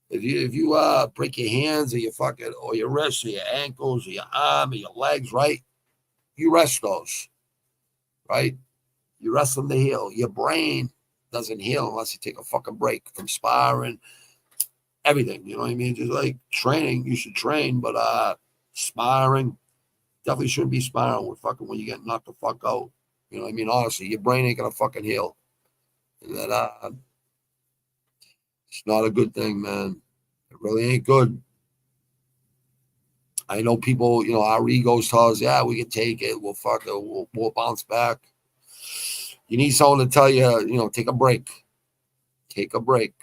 [SPEAKER 5] if you break your hands or your wrists or your ankles or your arm or your legs, right? You rest those, right? You rest them to heal. Your brain doesn't heal unless you take a fucking break from sparring, everything. You know what I mean? Just like training, you should train, but sparring definitely shouldn't be sparring with when you get knocked the fuck out. You know what I mean? Honestly, your brain ain't gonna fucking heal. And that it's not a good thing, man. It really ain't good. I know people, our egos tell us, yeah, we can take it. We'll bounce back. You need someone to tell you, take a break. Take a break.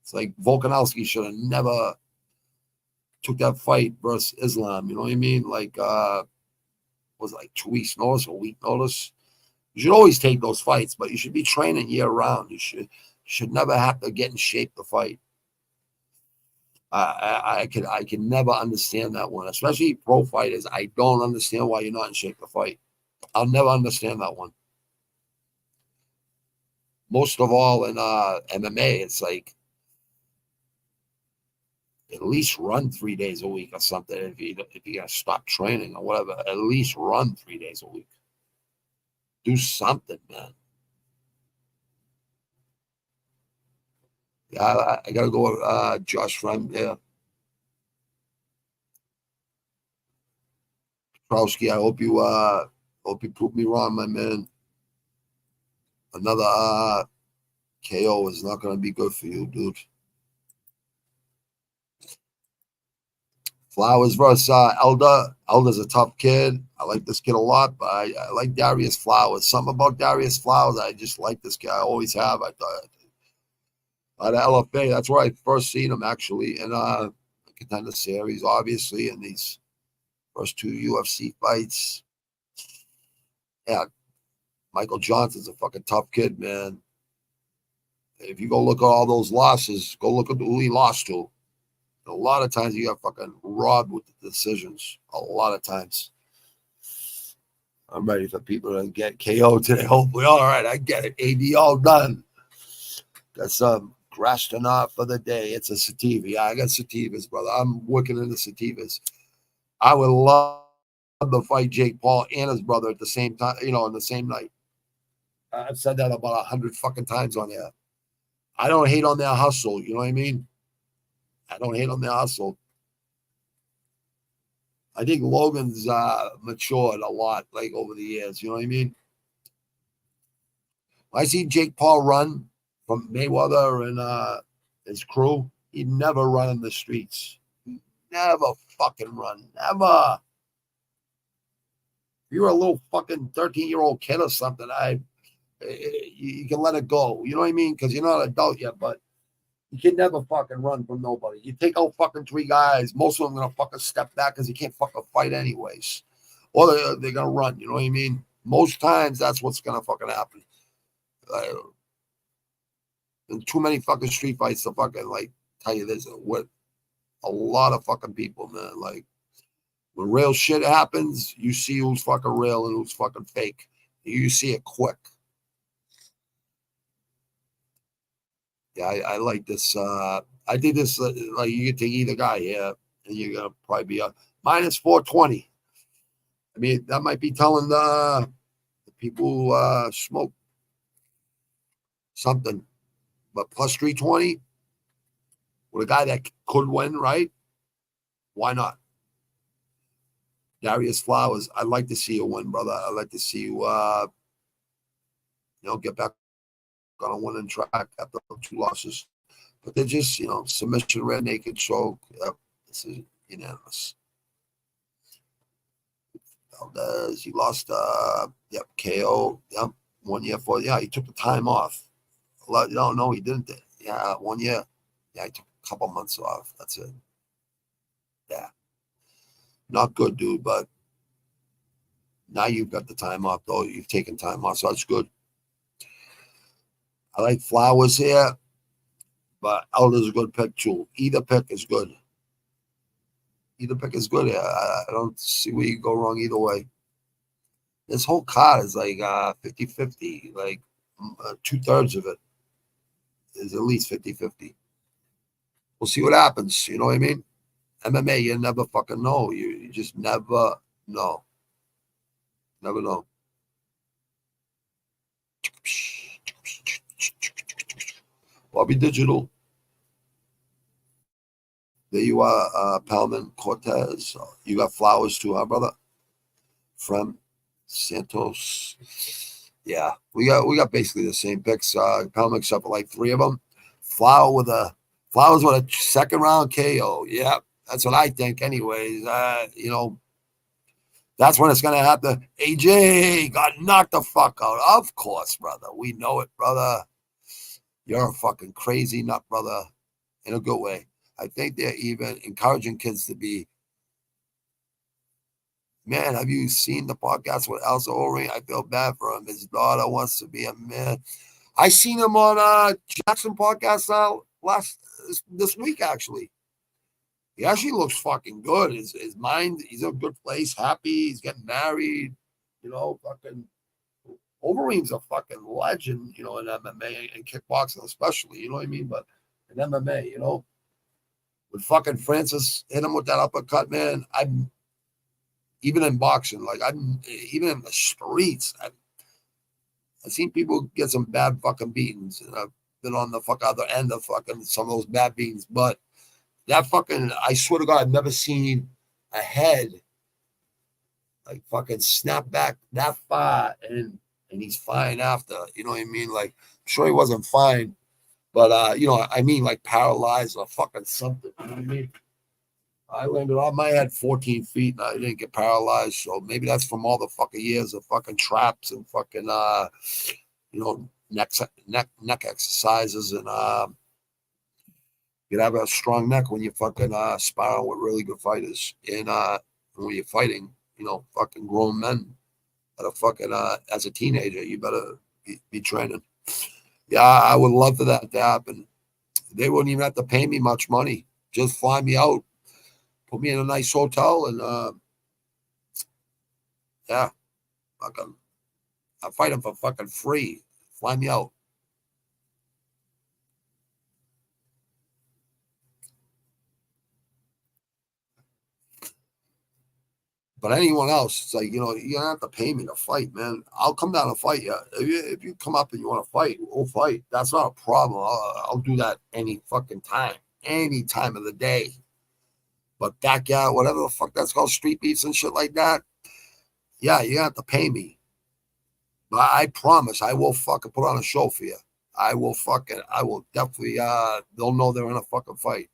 [SPEAKER 5] It's like Volkanovski should have never took that fight versus Islam. You know what I mean? Like, was it like 2 weeks notice or a week notice? You should always take those fights, but you should be training year round. You should never have to get in shape to fight. I can never understand that one, especially pro fighters. I don't understand why you're not in shape to fight. I'll never understand that one. Most of all in MMA, it's like at least run 3 days a week or something. If you gotta stop training or whatever, at least run 3 days a week. Do something, man. Yeah, I gotta go with Josh Friend. Yeah. Petrowski, I hope you prove me wrong, my man. Another KO is not gonna be good for you, dude. Flowers versus Elder. Elder's a tough kid. I like this kid a lot, but I like Darius Flowers. Something about Darius Flowers, I just like this guy. I always have. I thought at LFA, that's where I first seen him actually in Contender Series, obviously, in these first 2 UFC fights. Yeah, Michael Johnson's a fucking tough kid, man. If you go look at all those losses, go look at who he lost to. A lot of times you got fucking robbed with the decisions. A lot of times. I'm ready for people to get KO today. Hopefully, all right, I get it. AD all done. Got some Grashtonov for the day. It's a sativa. Yeah, I got sativas, brother. I'm working into sativas. I would love to fight Jake Paul and his brother at the same time, on the same night. I've said that about 100 fucking times on there. I don't hate on their hustle. You know what I mean? I don't hate on their hustle. I think Logan's matured a lot, like over the years. You know what I mean? I see Jake Paul run from Mayweather and his crew. He'd never run in the streets. Never fucking run. Never. If you're a little fucking 13-year-old kid or something, you can let it go. You know what I mean? Because you're not an adult yet, but you can never fucking run from nobody. You take out fucking 3 guys, most of them are going to fucking step back because you can't fucking fight anyways. Or they're going to run, you know what I mean? Most times, that's what's going to fucking happen. And too many fucking street fights to fucking, tell you this with a lot of fucking people, man. Like, when real shit happens, you see who's fucking real and who's fucking fake. You see it quick. Yeah, I like this. I think this, you can take either guy here, and you're going to probably be a minus 420. I mean, that might be telling the people who smoke something. But plus 320 with a guy that could win, right? Why not? Darius Flowers, I'd like to see you win, brother. I'd like to see you, get back on a winning track after 2 losses. But they're just, submission, red naked choke. Yep, this is unanimous. Valdez, he lost, KO. Yep, 1 year for, he took the time off. No, he didn't. Yeah, 1 year. Yeah, he took a couple months off. That's it. Yeah. Not good, dude, but now you've got the time off, though. You've taken time off, so that's good. I like Flowers here, but Elder's a good pick, too. Either pick is good. Either pick is good. I don't see where you go wrong either way. This whole card is like 50-50. Like 2/3 of it is at least 50-50. We'll see what happens. You know what I mean? MMA, you never fucking know. You just never know. Never know. Bobby Digital. There you are, Palman, Cortez. You got Flowers too, huh, brother? From Santos. Yeah, we got basically the same picks. Palman except for like 3 of them. Flowers with a second round KO. Yeah, that's what I think. Anyways, you know, that's when it's gonna happen. AJ got knocked the fuck out. Of course, brother. We know it, brother. You're a fucking crazy nut, brother, in a good way. I think they're even encouraging kids to be. Man, have you seen the podcast with Elsa Oring? I feel bad for him. His daughter wants to be a man. I seen him on Jackson podcast this week, actually. He actually looks fucking good. His mind, he's in a good place, happy. He's getting married. You know, fucking Overeem's a fucking legend, you know, in MMA and kickboxing especially. You know what I mean? But in MMA, you know, with fucking Francis hit him with that uppercut, man. I'm even in boxing, like I'm even in the streets. I've seen people get some bad fucking beatings, and I've been on the fuck other end of fucking some of those bad beatings. But that fucking, I swear to God, I've never seen a head like fucking snap back that far, and he's fine after. You know what I mean? Like, I'm sure he wasn't fine, but you know, I mean, like paralyzed or fucking something. You know what I mean? I landed on my head 14 feet and I didn't get paralyzed. So maybe that's from all the fucking years of fucking traps and fucking, you know, neck exercises. And you have a strong neck when you're fucking sparring with really good fighters. And when you're fighting, you know, fucking grown men that are fucking, as a teenager, you better be training. Yeah, I would love for that to happen. They wouldn't even have to pay me much money. Just fly me out. Put me in a nice hotel and yeah, fucking, I fight him for fucking free. Fly me out. But anyone else, it's like, you know, you don't have to pay me to fight, man. I'll come down and fight you. If you come up and you want to fight, we'll fight. That's not a problem. I'll do that any fucking time, any time of the day. But backyard, whatever the fuck that's called, street beefs and shit like that, yeah, you have to pay me. But I promise I will fucking put on a show for you. I will definitely, they'll know they're in a fucking fight.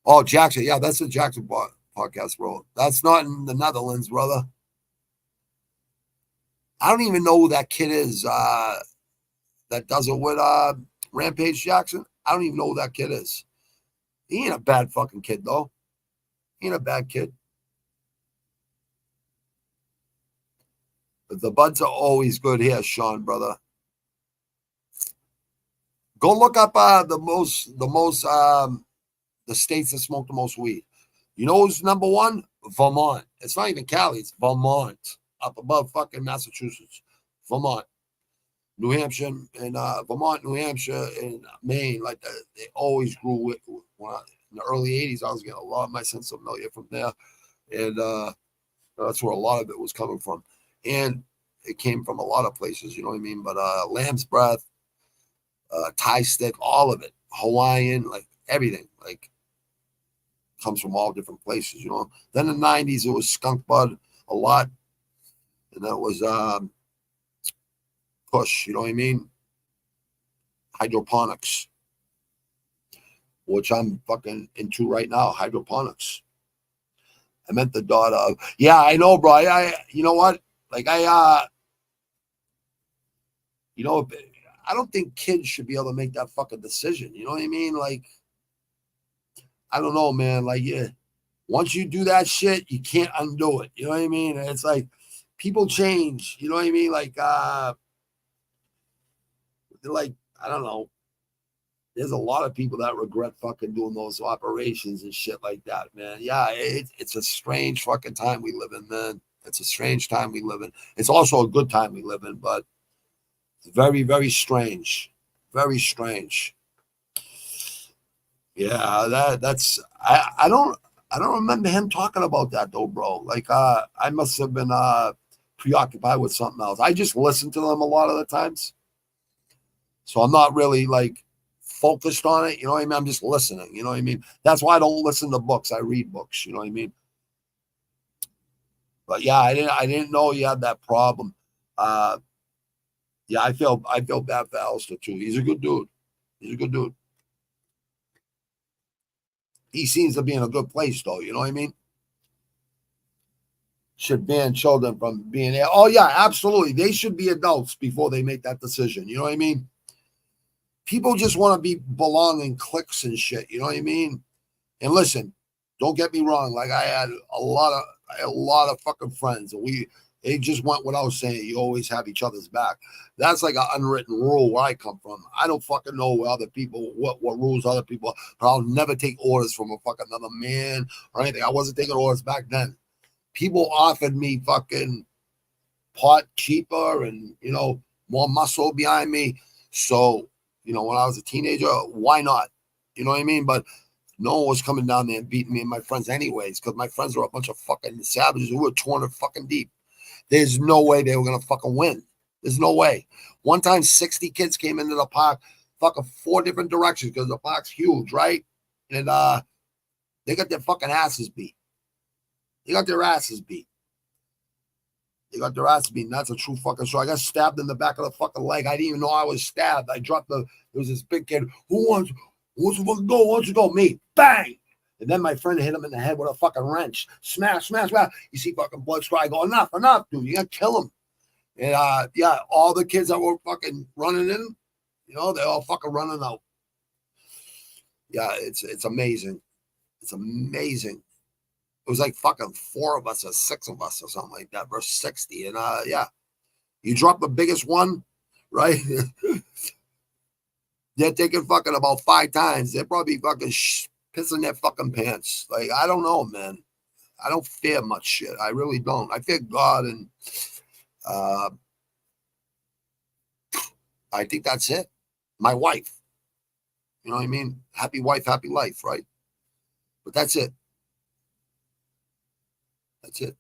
[SPEAKER 5] Oh, Jackson. Yeah, that's a Jackson podcast, bro. That's not in the Netherlands, brother. I don't even know who that kid is that does it with Rampage Jackson. I don't even know who that kid is. He ain't a bad fucking kid, though. He ain't a bad kid. But the buds are always good here, Sean, brother. Go look up the states that smoke the most weed. You know who's number one? Vermont. It's not even Cali, it's Vermont. Up above fucking Massachusetts. Vermont. New Hampshire and Vermont, New Hampshire, and Maine, like that, they always grew with. In the early 80s, I was getting a lot of my sense of familiar from there. And that's where a lot of it was coming from. And it came from a lot of places, you know what I mean? But lamb's breath, Thai stick, all of it, Hawaiian, like everything, like comes from all different places, you know. Then in the 90s, it was skunk bud a lot. And that was push, you know what I mean? Hydroponics, which I'm fucking into right now, hydroponics. I meant the daughter of, yeah, I know, bro. You know what? Like you know, I don't think kids should be able to make that fucking decision. You know what I mean? Like, I don't know, man. Like, yeah, once you do that shit, you can't undo it. You know what I mean? And it's like people change. You know what I mean? Like, I don't know. there's a lot of people that regret fucking doing those operations and shit like that, man. Yeah, it's a strange fucking time we live in, man. It's a strange time we live in. It's also a good time we live in, but it's very, very strange. Very strange. Yeah, that's I don't remember him talking about that though, bro. Like I must have been preoccupied with something else. I just listen to them a lot of the times. So I'm not really like focused on it, you know what I mean? I'm just listening, you know what I mean? That's why I don't listen to books. I read books, you know what I mean? But yeah, I didn't know he had that problem. Yeah, I feel bad for Alistair too. He's a good dude. He's a good dude. He seems to be in a good place though, you know what I mean? Should ban children from being there. Oh yeah, absolutely. They should be adults before they make that decision. You know what I mean? People just want to belong in cliques and shit. You know what I mean? And listen, don't get me wrong. Like I had a lot of fucking friends, and they just went without saying. You always have each other's back. That's like an unwritten rule where I come from. I don't fucking know where other people what rules other people, but I'll never take orders from a fucking another man or anything. I wasn't taking orders back then. People offered me fucking pot cheaper and more muscle behind me. So when I was a teenager, why not? You know what I mean? But no one was coming down there and beating me and my friends anyways, because my friends were a bunch of fucking savages who were 200 fucking deep. There's no way they were going to fucking win. There's no way. One time, 60 kids came into the park, fucking 4 different directions because the park's huge, right? And they got their fucking asses beat. They got their asses beat. They got their ass beaten. That's a true fucking story. I got stabbed in the back of the fucking leg. I didn't even know I was stabbed. I dropped there was this big kid. Who wants to fucking go? Who wants to go? Me. Bang. And then my friend hit him in the head with a fucking wrench. Smash, smash, smash. You see fucking blood cry. I go, enough, dude. You gotta kill him. And yeah, all the kids that were fucking running in, they're all fucking running out. Yeah, it's amazing. It's amazing. It was like fucking 4 of us or 6 of us or something like that versus 60. And yeah, you drop the biggest one, right? They're taking fucking about 5 times. They're probably fucking pissing their fucking pants. Like, I don't know, man. I don't fear much shit. I really don't. I fear God, and I think that's it. My wife. You know what I mean? Happy wife, happy life, right? But that's it. That's it.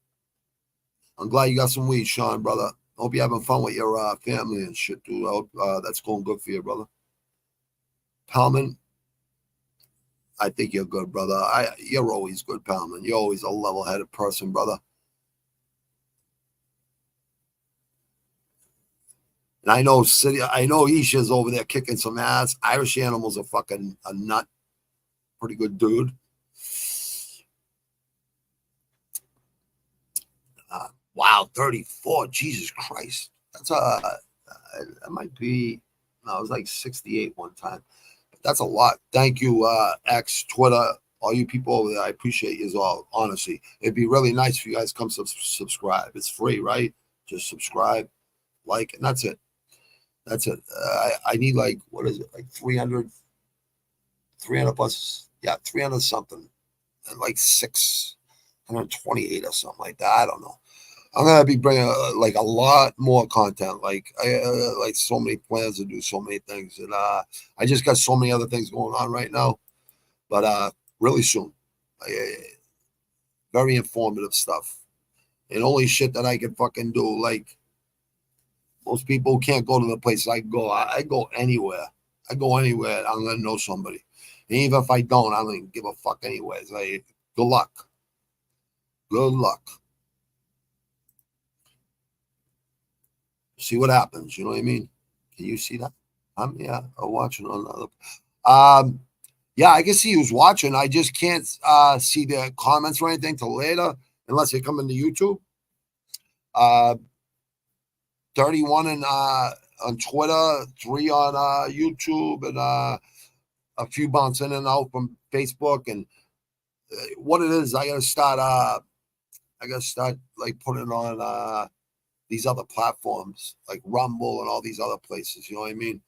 [SPEAKER 5] I'm glad you got some weed, Sean, brother. Hope you're having fun with your family and shit, dude. I hope that's going good for you, brother. Palman, I think you're good, brother. You're always good, Palman. You're always a level-headed person, brother. And I know Isha's over there kicking some ass. Irish Animal's a fucking a nut. Pretty good dude. Wow, 34. Jesus Christ. That's that might be, no, it was like 68 one time. But that's a lot. Thank you, X, Twitter, all you people over there. I appreciate you all, honestly. It'd be really nice if you guys come subscribe. It's free, right? Just subscribe, like, and that's it. That's it. I need like, what is it? Like 300 plus. Yeah, 300 something. And like 628 or something like that. I don't know. I'm gonna be bringing like a lot more content. Like I like so many plans to do so many things, and I just got so many other things going on right now. But really soon, very informative stuff, and only shit that I can fucking do. Like most people can't go to the places I go. I go anywhere. I go anywhere. I'm gonna know somebody, and even if I don't, I don't give a fuck anyways. Like good luck. Good luck. See what happens. You know what I mean? Can you see that? I'm watching on another. Yeah, I can see who's watching. I just can't see the comments or anything till later, unless they come into YouTube. 31 on Twitter, 3 on YouTube, and a few bounce in and out from Facebook. And what it is, I gotta start like putting it on these other platforms like Rumble and all these other places. You know what I mean?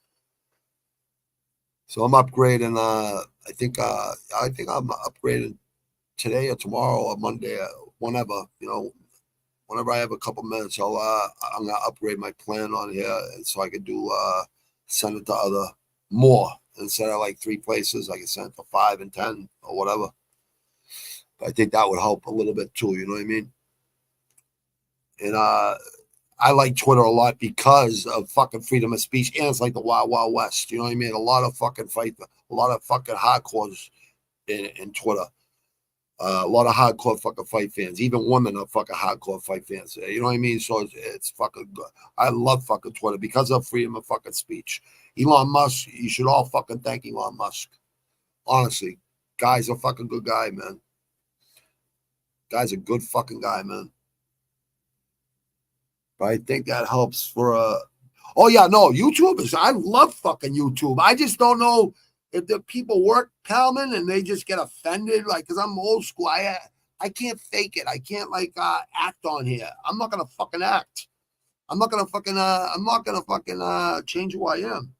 [SPEAKER 5] So I'm upgrading. I think I'm upgrading today or tomorrow or Monday, whenever, whenever I have a couple minutes, I'm gonna upgrade my plan on here, and so I could do send it to other more instead of like 3 places. I can send it to 5 and 10 or whatever. But I think that would help a little bit too. You know what I mean? And I like Twitter a lot because of fucking freedom of speech, and it's like the Wild Wild West. You know what I mean? A lot of fucking hardcores in Twitter. A lot of hardcore fucking fight fans. Even women are fucking hardcore fight fans. You know what I mean? So it's fucking good. I love fucking Twitter because of freedom of fucking speech. Elon Musk, you should all fucking thank Elon Musk. Honestly, guy's a fucking good guy, man. Guy's a good fucking guy, man. But I think that helps for oh yeah, no, YouTubers. I love fucking YouTube. I just don't know if the people work, Palman, and they just get offended, like, because I'm old school. I can't fake it. I can't like act on here. I'm not gonna fucking act. I'm not gonna fucking change who I am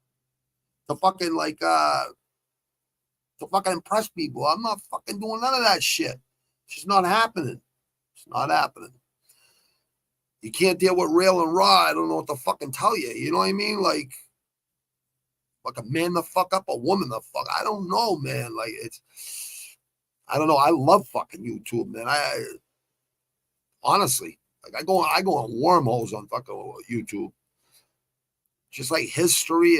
[SPEAKER 5] to fucking to fucking impress people. I'm not fucking doing none of that shit. It's just not happening. It's not happening. You can't deal with real and raw. I don't know what to fucking tell you. You know what I mean? Like a man the fuck up, a woman the fuck. I don't know, man. Like I don't know. I love fucking YouTube, man. I honestly, like I go on wormholes on fucking YouTube. Just like history,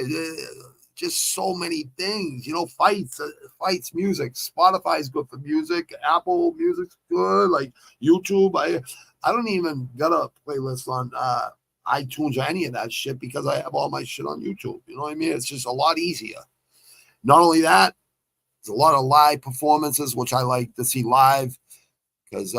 [SPEAKER 5] just so many things. Fights, music. Spotify's good for music. Apple Music's good. Like YouTube, I don't even got a playlist on iTunes or any of that shit because I have all my shit on YouTube. You know what I mean? It's just a lot easier. Not only that, there's a lot of live performances, which I like to see live because,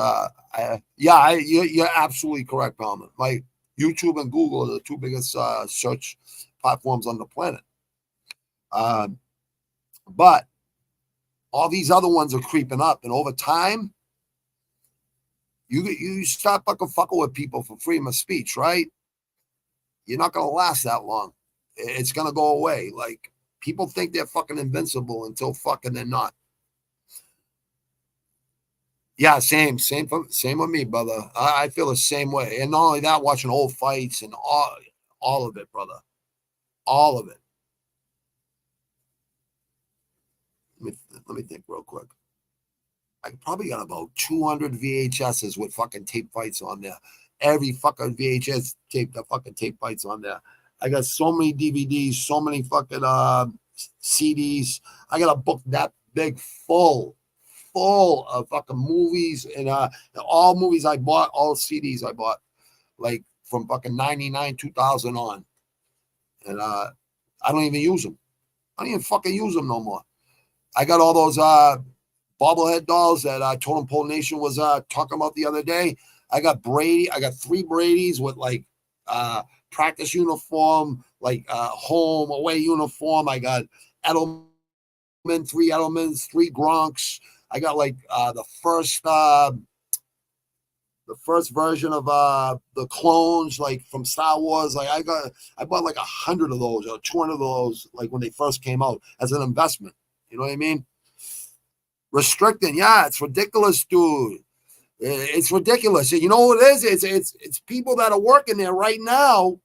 [SPEAKER 5] you're absolutely correct, Palmer. Like YouTube and Google are the 2 biggest search platforms on the planet. But all these other ones are creeping up, and over time, you start fucking with people for freedom of speech, right? You're not going to last that long. It's going to go away. Like, people think they're fucking invincible until fucking they're not. Yeah, same with me, brother. I feel the same way. And not only that, watching old fights and all of it, brother. All of it. Let me think real quick. I probably got about 200 VHSs with fucking tape fights on there. Every fucking VHS tape, the fucking tape fights on there. I got so many DVDs, so many fucking CDs. I got a book that big full of fucking movies and all movies I bought, all CDs I bought, like from fucking 99, 2000 on. And I don't even use them. I don't even fucking use them no more. I got all those bobblehead dolls that Totem Pole Nation was talking about the other day. I got Brady. I got 3 Bradys with like practice uniform, like home away uniform. I got Edelman, 3 Edelmans, 3 Gronks. I got like the first version of the clones, like from Star Wars. Like I bought like 100 of those or 200 of those, like when they first came out as an investment. You know what I mean? Restricting, yeah, it's ridiculous, dude. It's ridiculous. You know what it is? It's people that are working there right now,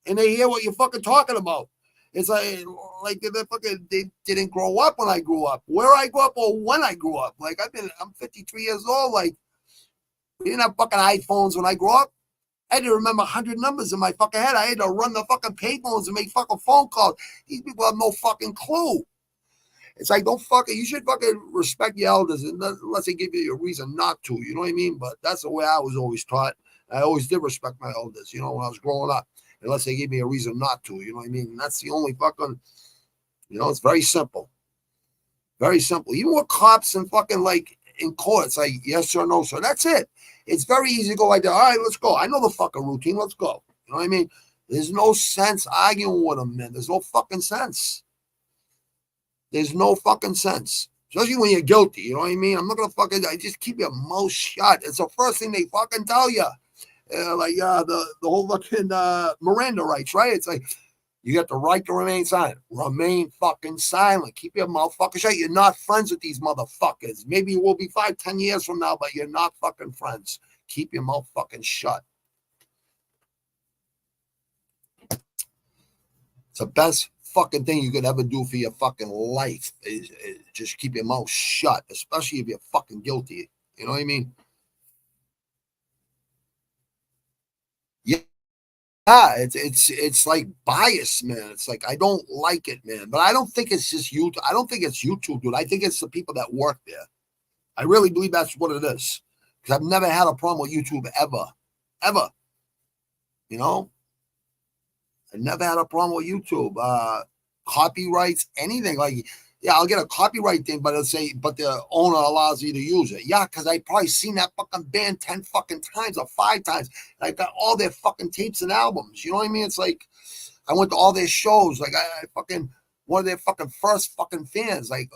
[SPEAKER 5] and they hear what you're fucking talking about. It's like they didn't grow up when I grew up, where I grew up, or when I grew up. Like I'm 53 years old. Like we didn't have fucking iPhones when I grew up. I had to remember 100 numbers in my fucking head. I had to run the fucking payphones and make fucking phone calls. These people have no fucking clue. It's like, you should fucking respect your elders unless they give you a reason not to, you know what I mean? But that's the way I was always taught. I always did respect my elders, when I was growing up, unless they gave me a reason not to, you know what I mean? And that's the only fucking, it's very simple. Very simple. Even with cops and fucking like in court, it's like, yes or no, sir. That's it. It's very easy to go like that. All right, let's go. I know the fucking routine. Let's go. You know what I mean? There's no sense arguing with them, man. There's no fucking sense. There's no fucking sense. Especially when you're guilty. You know what I mean? I'm not going to I just keep your mouth shut. It's the first thing they fucking tell you. The whole fucking Miranda rights, right? It's like, You got the right to remain silent. Remain fucking silent. Keep your mouth fucking shut. You're not friends with these motherfuckers. Maybe you will be 5-10 years from now, but you're not fucking friends. Keep your mouth fucking shut. It's the best fucking thing you could ever do for your fucking life is just keep your mouth shut, especially if you're fucking guilty. You know what I mean? Yeah, it's like bias, man. It's like I don't like it, man. But I don't think it's just YouTube. I don't think it's YouTube, dude. I think it's the people that work there. I really believe that's what it is. Because I've never had a problem with YouTube ever. Ever. You know? I never had a problem with YouTube. Copyrights, anything. Like, yeah, I'll get a copyright thing, but it'll say, but the owner allows you to use it. Yeah, because I probably seen that fucking band 10 fucking times or 5 times. And I got all their fucking tapes and albums. You know what I mean? It's like, I went to all their shows. Like, I fucking, one of their fucking first fucking fans. Like,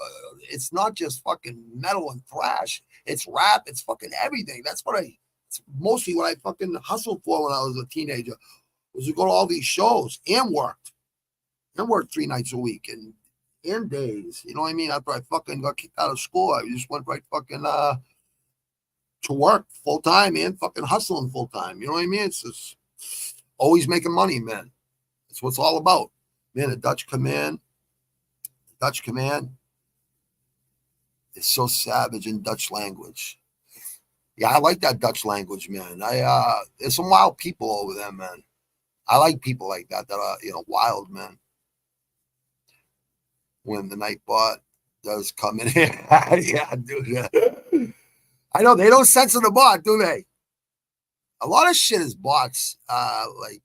[SPEAKER 5] it's not just fucking metal and thrash. It's rap. It's fucking everything. That's what it's mostly what I fucking hustled for when I was a teenager, was to go to all these shows and worked. And worked 3 nights a week and days. You know what I mean? After I fucking got kicked out of school, I just went right fucking to work full time and fucking hustling full time. You know what I mean? It's just always making money, man. That's what it's all about. Man, the Dutch command is so savage in Dutch language. Yeah, I like that Dutch language, man. There's some wild people over there, man. I like people like that are, you know, wild, man. When the night bot does come in here. Yeah, dude. Yeah. I know they don't censor the bot, do they? A lot of shit is bots. Like,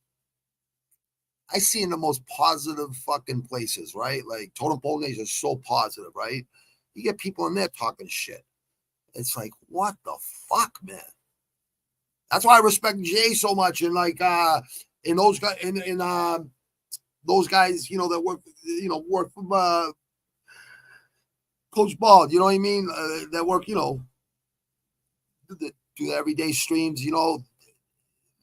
[SPEAKER 5] I see in the most positive fucking places, right? Like, Totem Pole Nation is so positive, right? You get people in there talking shit. It's like, what the fuck, man? That's why I respect Jay so much. And like, in those guys, those guys, you know, that work from Coach Bald, you know what I mean? That work, you know, do the everyday streams, you know.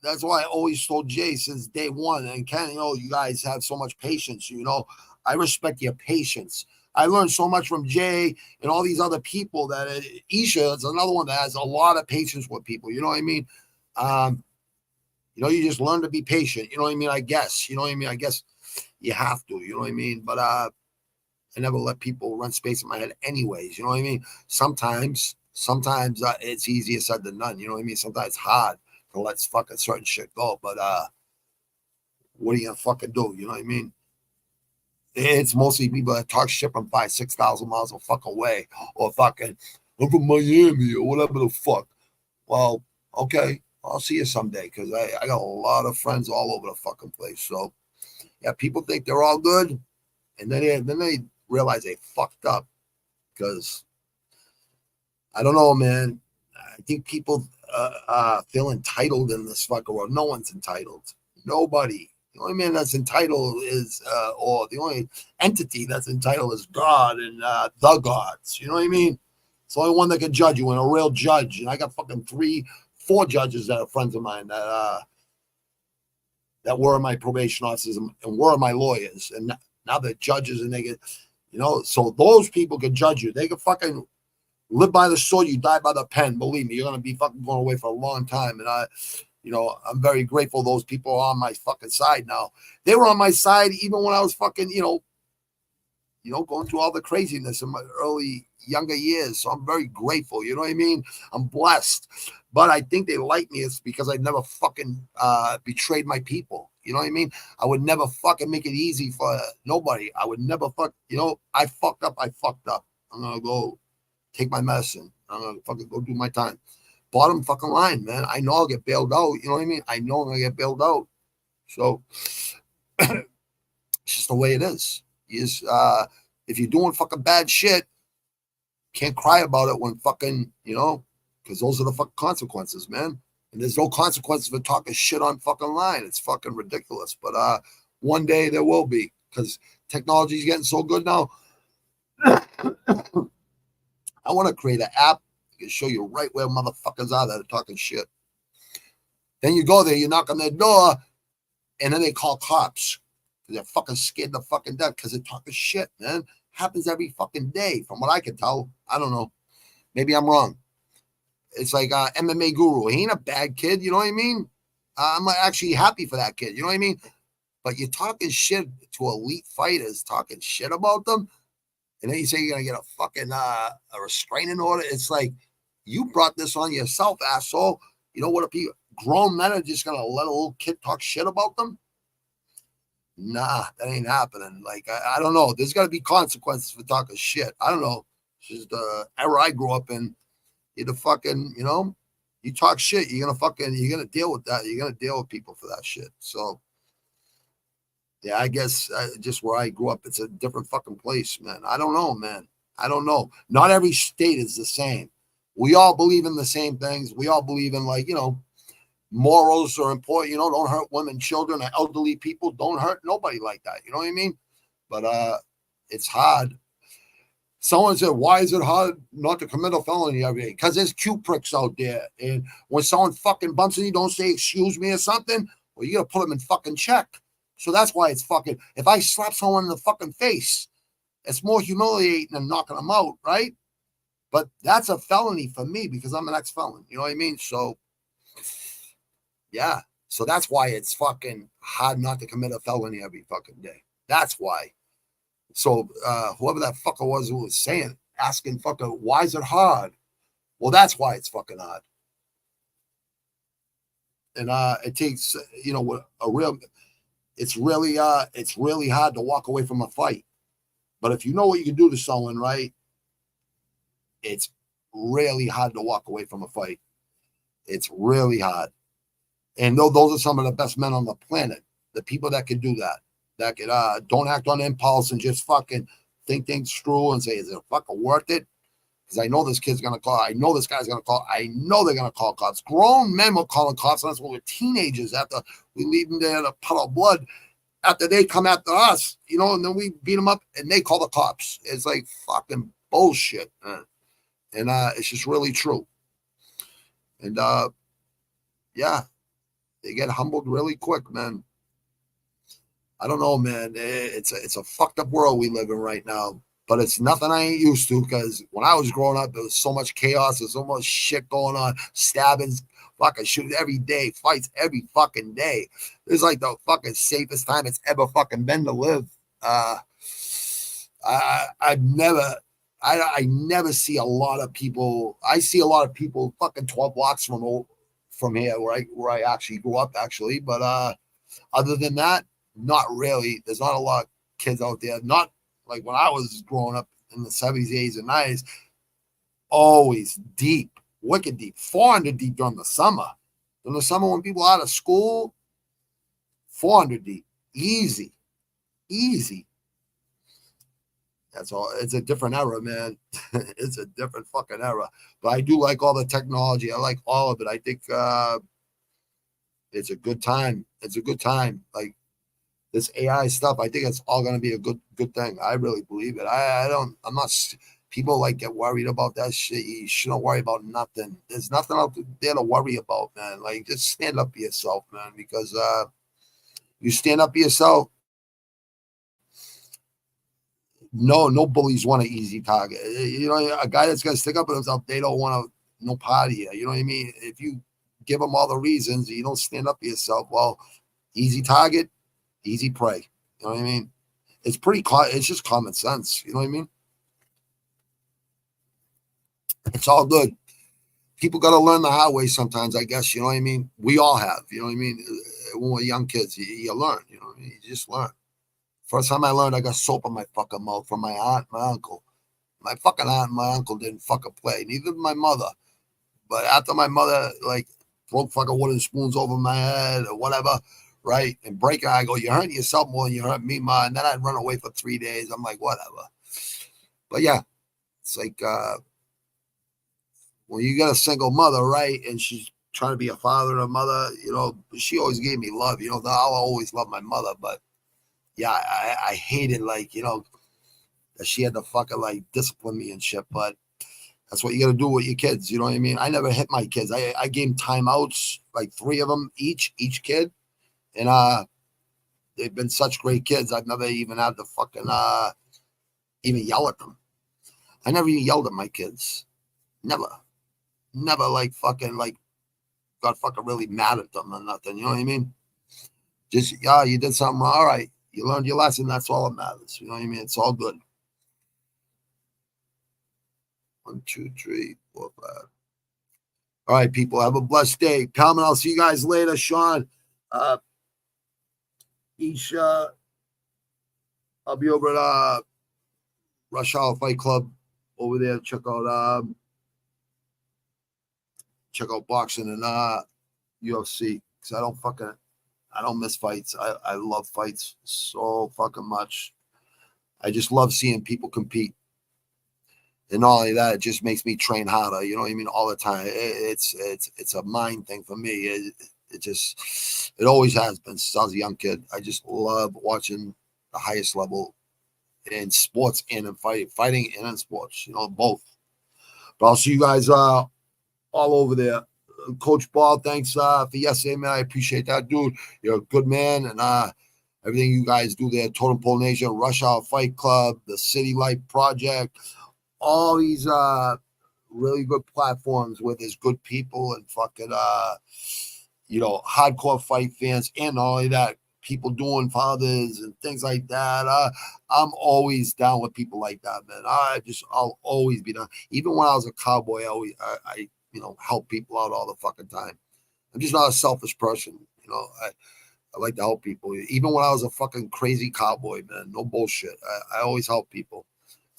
[SPEAKER 5] That's why I always told Jay since day one, and Ken, you know, you guys have so much patience, you know. I respect your patience. I learned so much from Jay and all these other people that Isha is another one that has a lot of patience with people, you know what I mean? You know, you just learn to be patient. You know what I mean? I guess. You know what I mean? I guess you have to. You know what I mean? But I never let people run space in my head anyways. You know what I mean? Sometimes it's easier said than done. You know what I mean? Sometimes it's hard to let fucking certain shit go. But what are you going to fucking do? You know what I mean? It's mostly people that talk shit from 5,000-6,000 miles a fuck away. Or fucking, I'm from Miami or whatever the fuck. Well, okay. I'll see you someday because I got a lot of friends all over the fucking place. So, yeah, people think they're all good, and then they realize they fucked up because I don't know, man. I think people feel entitled in this fucking world. No one's entitled. Nobody. The only man that's entitled is, or the only entity that's entitled is God and the gods. You know what I mean? It's the only one that can judge you and a real judge. And I got fucking 4 judges that are friends of mine that were my probation officers and were my lawyers, and now they're judges, and they get, you know, so those people can judge you. They can fucking live by the sword, you die by the pen. Believe me, you're gonna be fucking going away for a long time. And you know, I'm very grateful those people are on my fucking side now. They were on my side even when I was fucking, you know, going through all the craziness in my younger years. So I'm very grateful. You know what I mean? I'm blessed. But I think they like me. It's because I never fucking betrayed my people. You know what I mean? I would never fucking make it easy for nobody. I would never you know, I fucked up. I'm going to go take my medicine. I'm going to fucking go do my time. Bottom fucking line, man. I know I'll get bailed out. You know what I mean? I know I'm going to get bailed out. So it's just the way it is. If you're doing fucking bad shit, can't cry about it when fucking, you know, because those are the fucking consequences, man. And there's no consequences for talking shit on fucking line. It's fucking ridiculous. But one day there will be, because technology is getting so good now. I want to create an app that can show you right where motherfuckers are that are talking shit. Then you go there, you knock on their door, and then they call cops. because they're fucking scared to fucking death because they're talking shit, man. Happens every fucking day, from what I can tell. I don't know. Maybe I'm wrong. It's like MMA Guru. He ain't a bad kid, you know what I mean? I'm actually happy for that kid, you know what I mean? But you're talking shit to elite fighters, talking shit about them, and then you say you're gonna get a fucking a restraining order. It's like, you brought this on yourself, asshole. You know what? If people, grown men are just gonna let a little kid talk shit about them? Nah, that ain't happening. Like, I don't know. There's got to be consequences for talking shit. I don't know. This is the era I grew up in. You're the fucking, you know, you talk shit, you're gonna deal with that. You're gonna deal with people for that shit. So, yeah, I guess just where I grew up, it's a different fucking place, man. I don't know, man. I don't know. Not every state is the same. We all believe in the same things. We all believe in, like, you know, morals are important. You know, don't hurt women, children, or elderly people. Don't hurt nobody like that. You know what I mean? But it's hard. Someone said, why is it hard not to commit a felony every day? Because there's cute pricks out there. And when someone fucking bumps into you, don't say, excuse me or something, well, you got to put them in fucking check. So that's why it's fucking, if I slap someone in the fucking face, it's more humiliating than knocking them out, right? But that's a felony for me because I'm an ex-felon. You know what I mean? So, yeah. So that's why it's fucking hard not to commit a felony every fucking day. That's why. So whoever that fucker was who was saying, asking fucker, why is it hard? Well, that's why it's fucking hard. And it takes, you know, it's really hard to walk away from a fight. But if you know what you can do to someone, right, it's really hard to walk away from a fight. It's really hard. And those are some of the best men on the planet, the people that can do that. That could don't act on impulse and just fucking think things through and say, is it fucking worth it? Because I know this kid's gonna call. I know this guy's gonna call. I know they're gonna call cops. Grown men were calling cops on us when we were teenagers after we leave them there in a puddle of blood. After they come after us, you know, and then we beat them up and they call the cops. It's like fucking bullshit, man. And it's just really true. And yeah, they get humbled really quick, man. I don't know, man. It's a fucked up world we live in right now, but it's nothing I ain't used to, because when I was growing up, there was so much chaos. There's so much shit going on, stabbings, fucking shooting every day, fights every fucking day. It's like the fucking safest time it's ever fucking been to live. I never see a lot of people. I see a lot of people fucking 12 blocks from here where I actually grew up, actually. But other than that, not really. There's not a lot of kids out there. Not like when I was growing up in the 70s, 80s, and 90s. Always deep, wicked deep, 400 deep during the summer. During the summer when people are out of school, 400 deep. Easy. That's all. It's a different era, man. It's a different fucking era. But I do like all the technology. I like all of it. I think it's a good time. It's a good time. Like, this AI stuff, I think it's all going to be a good thing. I really believe it. I'm not, people like get worried about that shit. You shouldn't worry about nothing. There's nothing out there to worry about, man. Like, just stand up for yourself, man, because you stand up for yourself. No bullies want an easy target. You know, a guy that's going to stick up for himself, they don't want no part of you. You know what I mean? If you give them all the reasons, you don't stand up for yourself, well, easy target, easy prey. You know what I mean? It's just common sense. You know what I mean? It's all good. People got to learn the hard way sometimes, I guess. You know what I mean? We all have. You know what I mean? When we're young kids, you learn. You know what I mean? You just learn. First time I learned, I got soap in my fucking mouth from my aunt, my uncle. My fucking aunt and my uncle didn't fucking play. Neither did my mother. But after my mother, like, broke fucking wooden spoons over my head or whatever, right? And break it, I go, you're hurting yourself more than you hurt me, ma. And then I'd run away for 3 days. I'm like, whatever. But yeah, it's like, when you got a single mother, right? And she's trying to be a father and a mother, you know, she always gave me love. You know, I'll always love my mother. But yeah, I hated, like, you know, that she had to fucking, like, discipline me and shit. But that's what you got to do with your kids. You know what I mean? I never hit my kids. I gave them timeouts, like 3 of them each kid. And they've been such great kids. I've never even had to fucking even yell at them. I never even yelled at my kids. Never like fucking like got fucking really mad at them or nothing. You know what I mean? Just you did something wrong. All right, you learned your lesson. That's all that matters. You know what I mean? It's all good. 1, 2, 3, 4, 5. All right, people. Have a blessed day. Palman, I'll see you guys later. Sean, Isha, I'll be over at Rush Hour Fight Club over there. Check out boxing and UFC, because I don't miss fights. I love fights so fucking much. I just love seeing people compete. And not only that, it just makes me train harder. You know what I mean? All the time. It's a mind thing for me. It always has been since I was a young kid. I just love watching the highest level in sports and in fighting and in sports. You know, both. But I'll see you guys all over there. Coach Ball, thanks for yesterday, man. I appreciate that, dude. You're a good man, and everything you guys do there, Totem Pole Nation, Rush Hour Fight Club, the City Life Project, all these really good platforms where there's good people and fucking hardcore fight fans, and all of that, people doing fathers and things like that. I'm always down with people like that, man. I'll always be down. Even when I was a cowboy, I help people out all the fucking time. I'm just not a selfish person. You know, I like to help people. Even when I was a fucking crazy cowboy, man, no bullshit. I always help people.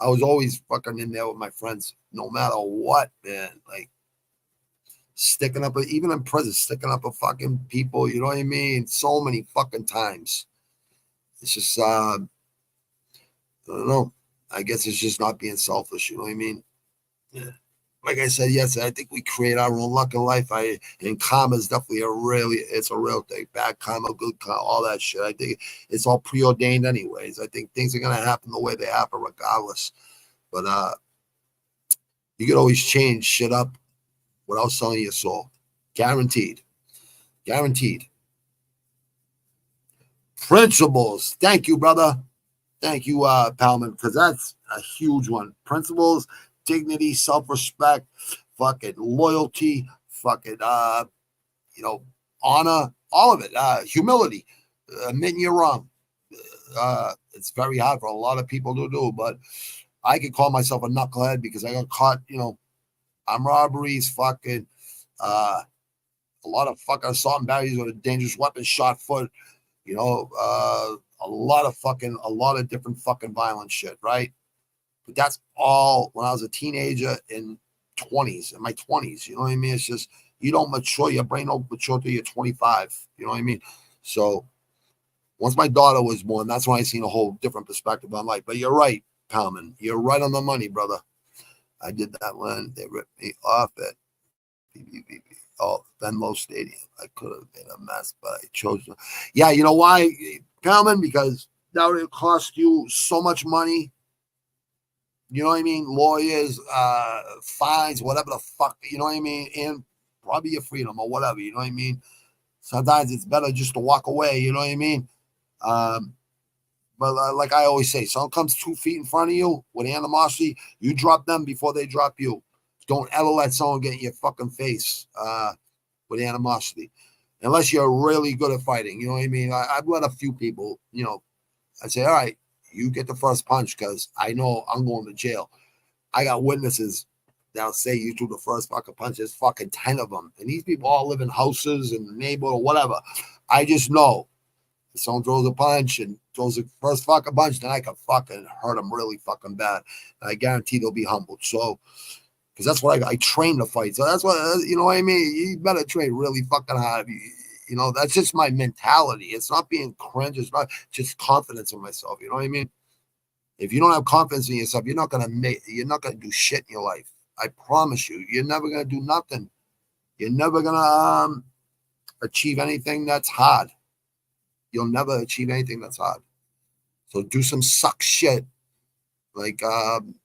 [SPEAKER 5] I was always fucking in there with my friends, no matter what, man. Like sticking up, even in prison, sticking up for fucking people. You know what I mean? So many fucking times. It's just, I don't know. I guess it's just not being selfish. You know what I mean? Yeah. Like I said, yes, I think we create our own luck in life. And karma is definitely it's a real thing. Bad karma, good karma, all that shit. I think it's all preordained anyways. I think things are going to happen the way they happen regardless. But you could always change shit up without selling your soul. Guaranteed. Guaranteed. Principles. Thank you, brother. Thank you, Palman, because that's a huge one. Principles, dignity, self-respect, fucking loyalty, fucking, honor, all of it. Humility, admitting you're wrong. It's very hard for a lot of people to do, but I could call myself a knucklehead because I got caught, on robberies, fucking, a lot of fucking assault and batteries with a dangerous weapon, shot foot, a lot of different fucking violent shit, right? But that's all when I was a teenager in my 20s. You know what I mean? It's just, you don't mature. Your brain don't mature till you're 25. You know what I mean? So once my daughter was born, that's when I seen a whole different perspective on life. But you're right, Palman. You're right on the money, brother. I did that when they ripped me off at Venlo Stadium. I could have been a mess, but I chose to. Yeah, you know why, Palman? Because that would cost you so much money. You know what I mean? Lawyers, fines, whatever the fuck, you know what I mean? And probably your freedom or whatever, you know what I mean? Sometimes it's better just to walk away, you know what I mean? But like I always say, someone comes 2 feet in front of you with animosity, you drop them before they drop you. Don't ever let someone get in your fucking face with animosity. Unless you're really good at fighting, you know what I mean? I've let a few people, I'd say, all right, you get the first punch because I know I'm going to jail. I got witnesses that'll say you threw the first fucking punch. There's fucking 10 of them. And these people all live in houses and the neighborhood or whatever. I just know if someone throws a punch and throws the first fucking punch, then I can fucking hurt them really fucking bad. And I guarantee they'll be humbled. So, because that's what I train to fight. So that's what, you know what I mean? You better train really fucking hard. That's just my mentality. It's not being cringe. It's not just confidence in myself. You know what I mean? If you don't have confidence in yourself, you're not gonna do shit in your life. I promise you. You're never gonna do nothing. You're never gonna achieve anything that's hard. You'll never achieve anything that's hard. So do some suck shit, like and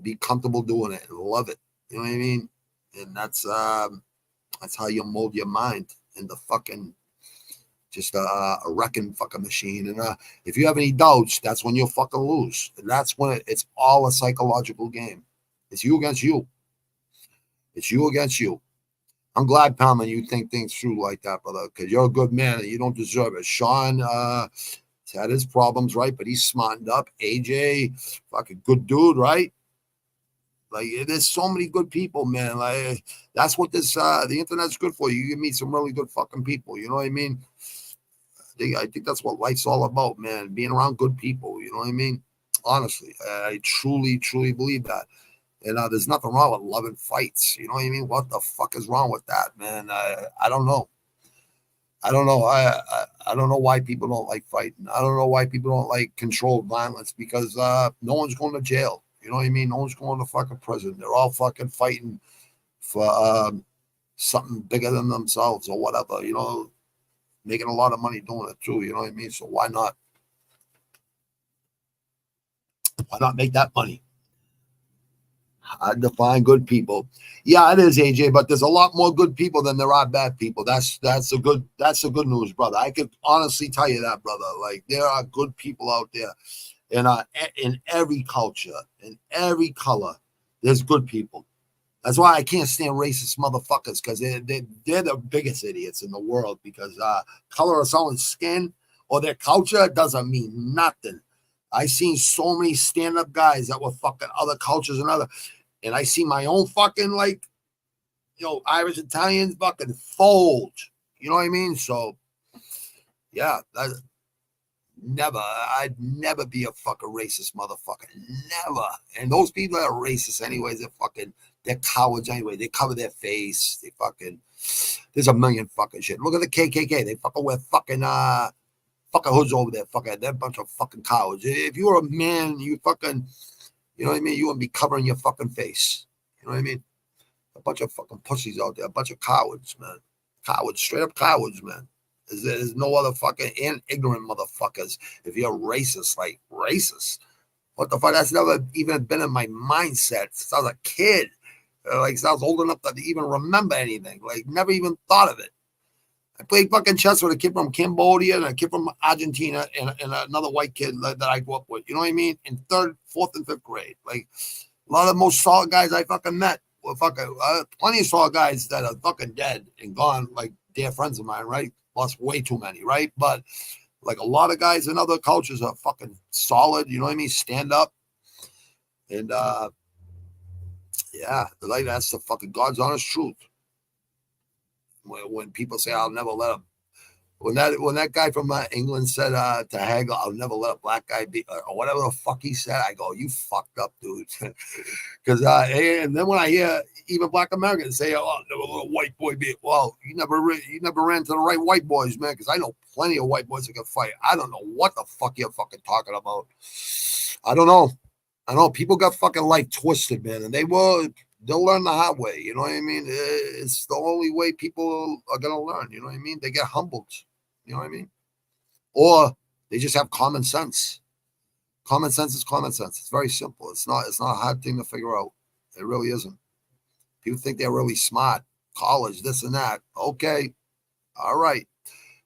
[SPEAKER 5] be comfortable doing it and love it. You know what I mean? And that's how you mold your mind into fucking just a wrecking fucking machine. And if you have any doubts, that's when you'll fucking lose. And that's when it's all a psychological game. It's you against you. It's you against you. I'm glad, Palmer, you think things through like that, brother, because you're a good man and you don't deserve it. Sean had his problems, right? But he's smartened up. AJ, fucking good dude, right? Like, there's so many good people, man. Like, that's what this the internet's good for. You can meet some really good fucking people. You know what I mean? I think that's what life's all about, man. Being around good people. You know what I mean? Honestly, I truly, truly believe that. And there's nothing wrong with loving fights. You know what I mean? What the fuck is wrong with that, man? I don't know. I don't know. I don't know why people don't like fighting. I don't know why people don't like controlled violence, because no one's going to jail. You know what I mean? No one's going to fucking prison. They're all fucking fighting for something bigger than themselves or whatever, you know, making a lot of money doing it too. You know what I mean? So why not? Why not make that money? I define good people. Yeah, it is, AJ, but there's a lot more good people than there are bad people. That's the good news, brother. I could honestly tell you that, brother. Like, there are good people out there, and in every culture, in every color, there's good people. That's why I can't stand racist motherfuckers, because they're the biggest idiots in the world, because color of someone's skin or their culture doesn't mean nothing. I seen so many stand-up guys that were fucking other cultures and I see my own fucking, like, you know, Irish, Italians fucking fold. You know what I mean? So, yeah, I'd never be a fucking racist motherfucker. Never. And those people that are racist anyways, they're cowards anyway. They cover their face. There's a million fucking shit. Look at the KKK. They fucking wear fucking hoods over there. They're a bunch of fucking cowards. If you were a man, you fucking, you know what I mean? You wouldn't be covering your fucking face. You know what I mean? A bunch of fucking pussies out there. A bunch of cowards, man. Cowards. Straight up cowards, man. There's no other fucking ignorant motherfuckers. If you're racist, like racist. What the fuck? That's never even been in my mindset since I was a kid. Like, since I was old enough to even remember anything. Like, never even thought of it. I played fucking chess with a kid from Cambodia and a kid from Argentina and another white kid that I grew up with. You know what I mean? In 3rd, 4th, and 5th grade. Like, a lot of the most solid guys I fucking met were fucking plenty of solid guys that are fucking dead and gone, like dear friends of mine, right? Lost way too many, right? But like, a lot of guys in other cultures are fucking solid. You know what I mean? Stand up. And yeah, like, that's the fucking God's honest truth. When people say, I'll never let him. When that guy from England said to Hagel, I'll never let a black guy be, or whatever the fuck he said, I go, you fucked up, dude. Because and then when I hear even black Americans say, oh, I'll never let a white boy be, well, you never ran to the right white boys, man. Because I know plenty of white boys that can fight. I don't know what the fuck you're fucking talking about. I don't know. I know people got fucking life twisted, man, and they'll learn the hard way. You know what I mean? It's the only way people are gonna learn. You know what I mean? They get humbled. You know what I mean? Or they just have common sense. Common sense is common sense. It's very simple. It's not a hard thing to figure out. It really isn't. People think they're really smart. College, this and that. Okay. All right.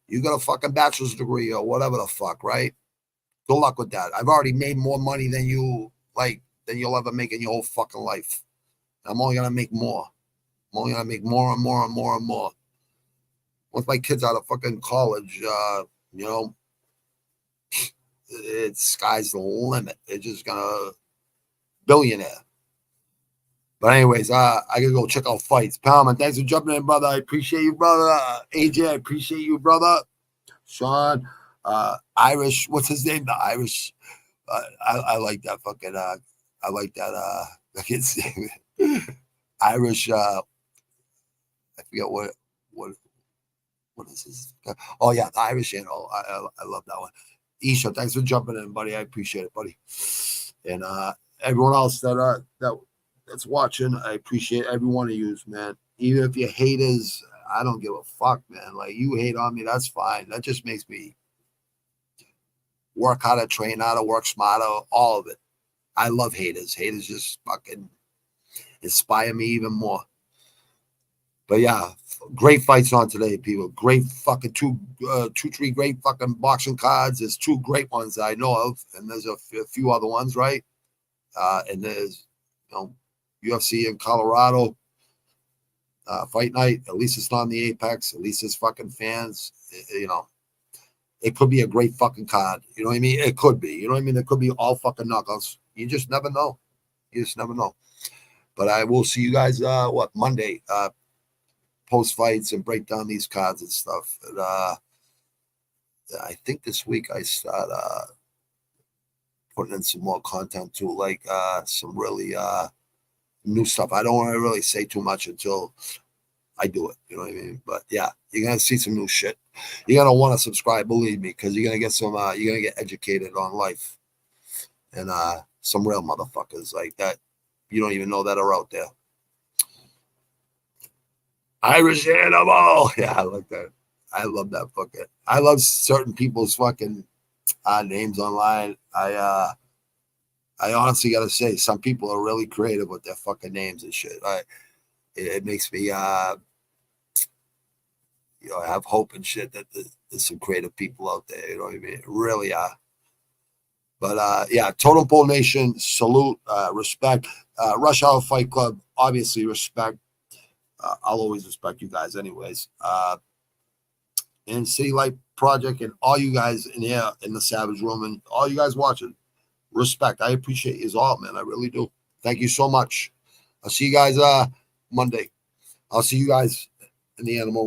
[SPEAKER 5] You got a fucking bachelor's degree or whatever the fuck, right? Good luck with that. I've already made more money than you'll ever make in your whole fucking life. I'm only gonna make more. I'm only gonna make more and more and more and more. Once my kid's out of fucking college, you know, it's sky's the limit. It's just gonna billionaire. But anyways, I gotta go check out fights. Palman, thanks for jumping in, brother. I appreciate you, brother. AJ, I appreciate you, brother. Sean, Irish, what's his name? The Irish. I like that fucking. I like that. I can't say Irish. I forget what is this? Oh yeah, the Irish channel. I love that one. Isha, thanks for jumping in, buddy. I appreciate it, buddy. And everyone else that's watching, I appreciate every one of you, man. Even if you're haters, I don't give a fuck, man. Like, you hate on me, that's fine. That just makes me work harder, train harder, work smarter, all of it. I love haters. Haters just fucking inspire me even more. But yeah, great fights on today, people. Great fucking three great fucking boxing cards. There's 2 great ones that I know of, and there's a few other ones, right? And there's, UFC in Colorado, fight night. At least it's not on the Apex. At least it's fucking fans. It could be a great fucking card. You know what I mean? It could be. You know what I mean? It could be all fucking knockouts. You just never know. You just never know. But I will see you guys, Monday, post fights and break down these cards and stuff. And, I think this week I start putting in some more content too, like some really new stuff. I don't want to really say too much until I do it. You know what I mean? But yeah, you're gonna see some new shit. You're gonna want to subscribe, believe me, because you're gonna get some. You're gonna get educated on life, and some real motherfuckers like that you don't even know that are out there. Irish Animal. Yeah, I like that. I love that fucking. I love certain people's fucking names online. I honestly gotta say, some people are really creative with their fucking names and shit. It makes me I have hope and shit that there's some creative people out there. You know what I mean? Really are. But yeah, Totem Pole Nation, salute, respect. Rush Hour Fight Club, obviously respect. I'll always respect you guys, anyways. And City Light Project, and all you guys in here in the Savage Room, and all you guys watching, respect. I appreciate you all, man. I really do. Thank you so much. I'll see you guys Monday. I'll see you guys in the Animal